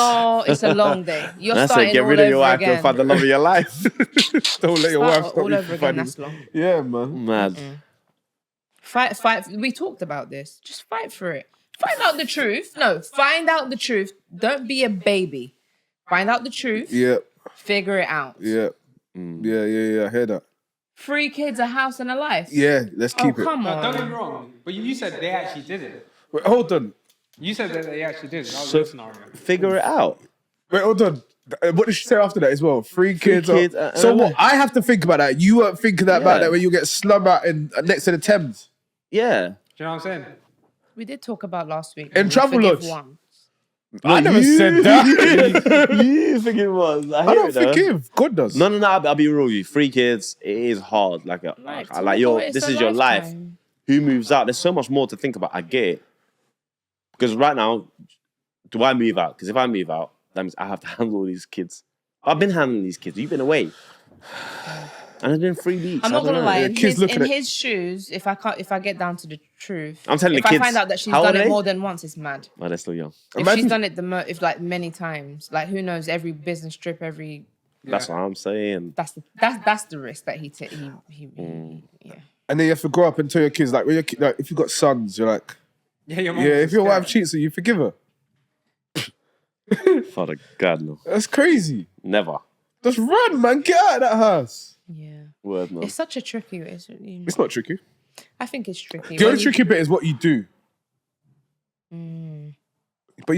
It's a long day. You're That's it. starting Get all rid of your over wife. You'll again. find the love of your life. Don't let your wife Start stop all you over from again. finding- That's long. Yeah, man. Mad. Fight. We talked about this. Just fight for it. Find out the truth. No, find out the truth. Don't be a baby. Find out the truth. Yeah, Figure it out. yeah, yeah. I hear that. 3 kids, a house, and a life. Yeah, let's keep it. Come No, on. don't get me wrong. But you said they actually did it. Wait, hold on. You said that they actually did it. That was So your scenario. figure it out. Wait, hold on. What did she say after that as well? 3 kids. kids, So what? I have to think about that. You weren't thinking about that when you get slum out in next to the Thames. Yeah. Do you know what I'm saying? We did talk about last week. In We Travel forgive Lodge. once. I never said that. You think it was? I don't forgive. God does. No. I'll be real with you. 3 kids, it is hard. Like this is your life. Who moves out? There's so much more to think about. I get it. Because right now, do I move out? Because if I move out, that means I have to handle all these kids. I've been handling these kids. You've been away. And it's been 3 weeks. I'm not gonna lie. In, kids his, looking in at- his shoes, if I get down to the truth, I'm telling if the I kids, find out that she's how done old are it they? more than once, it's mad. Oh, they're still young. If Imagine- she's done it if like many times, like who knows, every business trip, That's what I'm saying. that's the risk that he yeah. And then you have to grow up and tell your kids, like, when like if you've got sons, you're like, Yeah, your mum yeah, was if your scared. wife cheats, you forgive her. Father God, no. That's crazy. Never. Just run, man. Get out of that house. Yeah. Word, no. It's such a tricky. It's not tricky. I think it's tricky. The When only tricky bit is what you do. But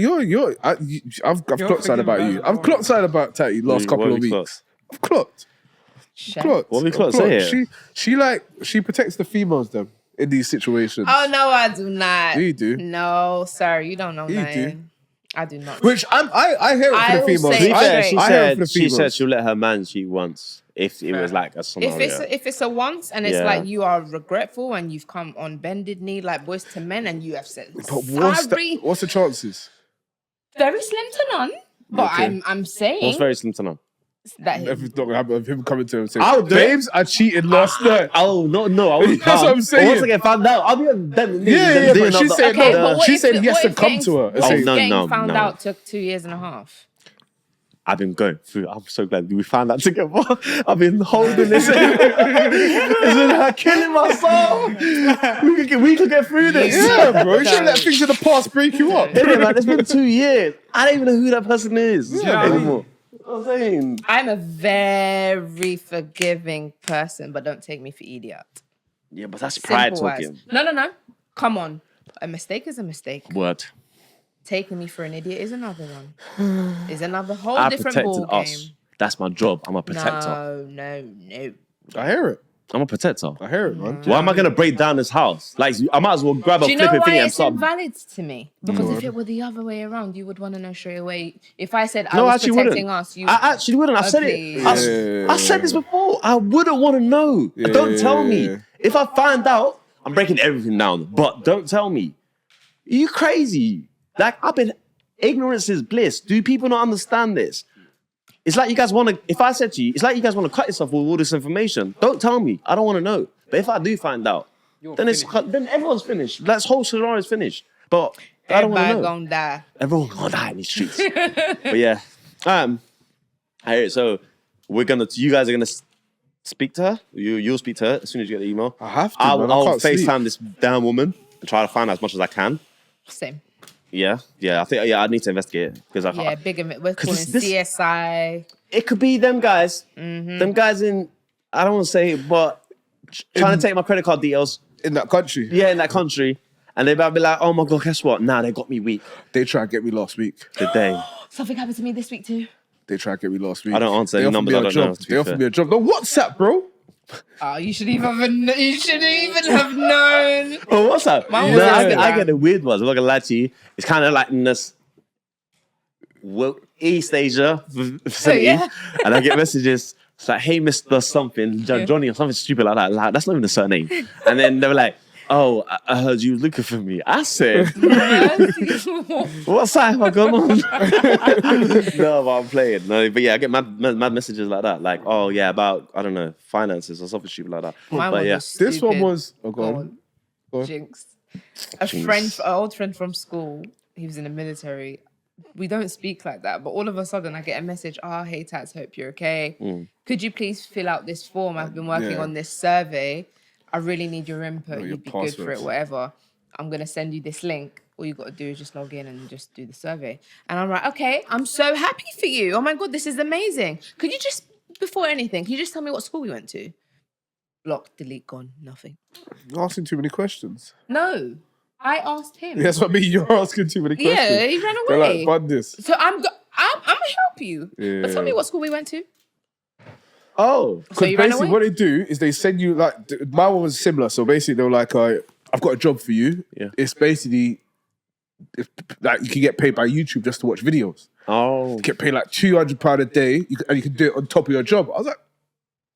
I've clocked side about you. I've clocked side about Taty last What couple have of you weeks. I've clocked. Chef. Clocked. What have we clocked? I've Say it. She protects the females them in these situations. Oh no, I do not. You do. No, sir, you don't know You nothing. do. I do not. Which I hear it I for the will females. say To be fair, straight. she I hear it for said the she females. said she'll let her man cheat once if it was like a scenario. If it's a once and it's Yeah. like you are regretful and you've come on bended knee like boys to men and you have said But sorry, what's the chances? very slim to none. But Okay. I'm saying What's very slim to none? that If it's not gonna happen, of him coming to him and saying, I'll do it. babes, I cheated last night. Oh no! I wouldn't That's come. what I'm saying. But once I get found out, I'll be on them. Yeah, but she said okay, no. but what She if said the- he has what to if come getting- to her. and what say, if no, getting no, found no. out took 2 years and a half. I've been going through. I'm so glad we found that together. I've been holding this in. It's been like killing my soul. We could get through this. Yeah, bro. You shouldn't let things in the past break you up. Yeah, man, it's been 2 years. I don't even know who that person is. Yeah, anymore. I'm saying. I'm a very forgiving person, but don't take me for idiot. Yeah, but that's pride Simple as. talking. No. Come on. A mistake is a mistake. Word. Taking me for an idiot is another one. Is another whole I different protected ball us. game. That's my job. I'm a protector. No. I hear it. I'm a protector. I hear it, man. Why am I gonna break down this house? Like, I might as well grab a Do you know flipping thing why and it's start. invalid to me? Because if it were the other way around, you would want to know straight away. If I said I No, I was actually protecting wouldn't. us, you I actually wouldn't. I've said please. it. I said this before. I wouldn't want to know. Don't tell me. If I find out, I'm breaking everything down. But don't tell me. Are you crazy? Like, ignorance is bliss. Do people not understand this? It's like you guys want to, if I said to you, it's like you guys want to cut yourself with all this information. Don't tell me. I don't want to know. But if I do find out, then everyone's finished. That whole scenario is finished. But I don't want to everybody know. gonna die. Everyone gonna die in these streets. But yeah. I hear it. So you guys are gonna speak to her. You'll speak to her as soon as you get the email. I have to, I'll man. I can't sleep. FaceTime this damn woman and try to find out as much as I can. Same. Yeah. I think I need to investigate it because Yeah, big of it. We're calling this- CSI. it could be them guys. Mm-hmm. Them guys in, I don't want to say it, but trying to take my credit card details. In that country, Yeah, in that country. And they might be like, oh my God, guess what? Nah, they got me weak. they tried to get me last week. Did they? Something happened to me this week too. They tried to get me last week. I don't answer They any offered numbers me I a don't job. know, to be They offered fair. me a job. No, WhatsApp, bro. Oh, you shouldn't even have known. Oh, what's that? Mine No, was I Instagram. get the weird ones. I'm not gonna lie to you. It's kind of like in this East Asia vicinity, yeah. and I get messages. It's like, hey, Mr. Something, Johnny or something stupid like that. Like, that's not even a surname. And then they were like, oh, I heard you looking for me. I said, what side have I gone on? No, but I'm playing. No, but yeah, I get mad messages like that. Like, oh yeah, about, I don't know, finances or something stupid like that. Mine But was yeah. just This one stupid. was. Oh, go on. Go on. Jinx. An old friend from school. He was in the military. We don't speak like that, but all of a sudden I get a message. Oh, hey Tats, hope you're okay. Could you please fill out this form? I've been working Yeah. on this survey. I really need your input. your You'd be good for passwords. it, whatever. I'm gonna send you this link. All you gotta do is just log in and just do the survey. And I'm like, okay, I'm so happy for you. Oh my God, this is amazing. Could you just, before anything, can you just tell me what school we went to? Block, delete, gone, nothing. You're asking too many questions. No, I asked him. That's what I mean. You're asking too many questions. Yeah, he ran They're away. like, bud this. So I'm gonna help you. Yeah. But tell me what school we went to. Oh, So you Because ran basically away? what they do is they send you like my one was similar. So basically they were like, I've got a job for you. Yeah. It's basically like you can get paid by YouTube just to watch videos. oh, You get paid like £200 a day, and you can do it on top of your job. I was like,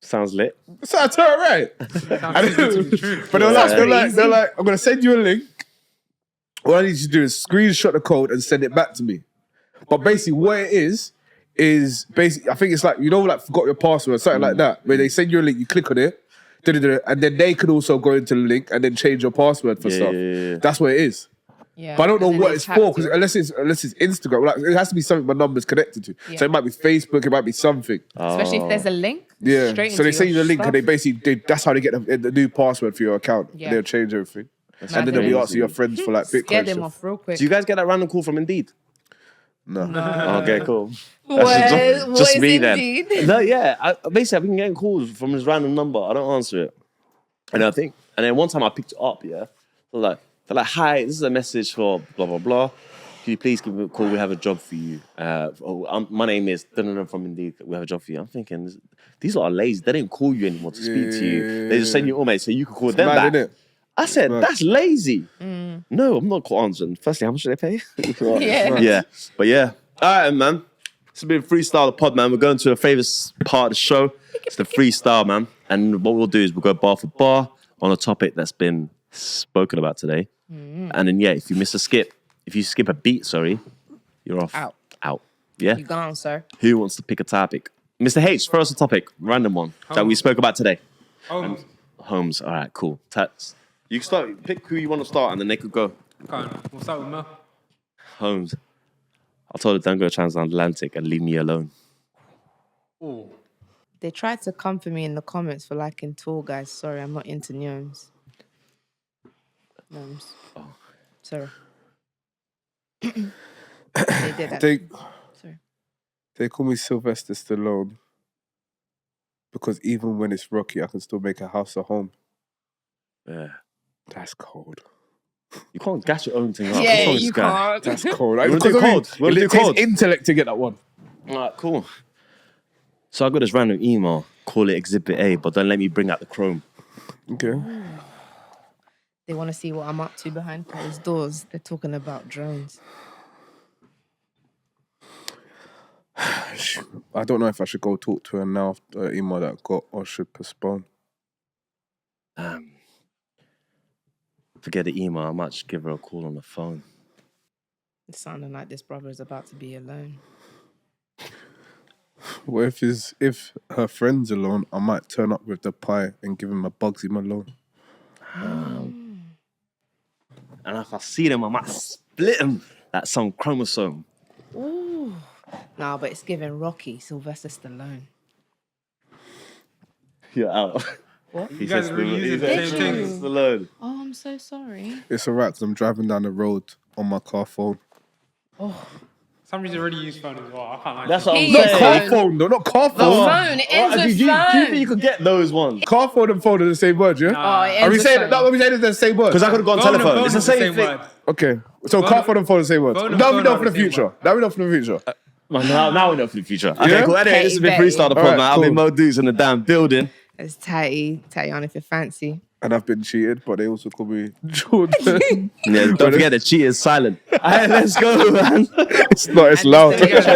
sounds lit. sounds all right. Sounds too good to be true. But they're like, I'm gonna send you a link. All I need you to do is screenshot the code and send it back to me. But basically, what it is basically, I think it's like, like forgot your password or something like that, where they send you a link, you click on it, and then they can also go into the link and then change your password for stuff. Yeah. That's what it is. Yeah. But I don't know and then what they it's tapped for, because it. unless it's Instagram, like it has to be something my number's connected to. Yeah. So it might be Facebook, it might be something. Especially if there's a link. Yeah. Straight So they into send you your the link, stuff. and they basically that's how they get the new password for your account. Yeah. They'll change everything, and then they'll be Crazy. asking your friends for like Bitcoin. Scare them stuff. off real quick. Do you guys get that random call from Indeed? No. Okay, cool. What just is me then. Indeed? No, yeah. Basically, I've been getting calls from this random number. I don't answer it, and then one time I picked it up. Yeah, they're like, "Hi, this is a message for blah blah blah. Can you please give me a call? We have a job for you. My name is from Indeed. We have a job for you." I'm thinking, these are lazy. They didn't call you anymore to speak to you. They just send you all, so you can call them Mad, back. innit? I said, that's lazy. No, I'm not answering. Firstly, how much do they pay? Yeah. Yeah. But yeah. All right, man. This has been Freestyle the Pod, man. We're going to a favourite part of the show. It's the freestyle, man. And what we'll do is we'll go bar for bar on a topic that's been spoken about today. And then, yeah, if you skip a beat, you're off. Out. Yeah? You gone, sir. Who wants to pick a topic? Mr. H, throw us a topic. Random one that we spoke about today. Holmes. All right, cool. Tats. You can start. Pick who you want to start, and then they could go. We'll start with Mel. Holmes. I told her don't go transatlantic and leave me alone. Oh, They tried to come for me in the comments for liking tall guys. Sorry, I'm not into gnomes. Gnomes. Oh. Sorry. They did that. Sorry. They call me Sylvester Stallone because even when it's rocky, I can still make a house a home. Yeah. That's cold. You can't gas your own thing up. Yeah, What's wrong with you this guy? can't. That's cold. We'll do cold. We'll do It takes cold. intellect to get that one. All right, cool. So I got this random email. Call it Exhibit A, but don't let me bring out the Chrome. Okay. They want to see what I'm up to behind closed doors. They're talking about drones. I don't know if I should go talk to her now after the email that I got, or should postpone. Forget the email. I might just give her a call on the phone. It's sounding like this brother is about to be alone. What if her friend's alone, I might turn up with the pie and give him a Bugsy Malone. And if I see them, I might split them like some chromosome. Ooh. No, but it's giving Rocky, Sylvester Stallone. You're out. What? He guys said really use the Sylvester same things. Stallone. Oh, I'm so sorry. It's alright because I'm driving down the road on my car phone. Somebody's already used phone as well. I can't lie. That's what I'm He Not is saying. car phone. phone, though. Not car The phone. phone. It ends Do with you think phone. you could get those ones? Car phone and phone are the same word, yeah? Oh, it Are ends we with saying phone. that? What we saying is the same word? Because I could have gone Phone and telephone. phone It's the is same thing. word. Okay, so Phone car and- phone and phone are the same words. phone and Now we phone know are for the the same future. word. Now we know for the future. Well, now we know for the future. Okay, Yeah? cool. Anyway, this has been Petty, Freestyle the petty. Pod, man. I've been Alright, Mo Dukes in the damn building. It's Taty on if you're fancy. And I've been cheated, but they also call me Jordan. Yeah, don't forget the cheat is silent. All right, let's go, man. It's not, it's loud. Just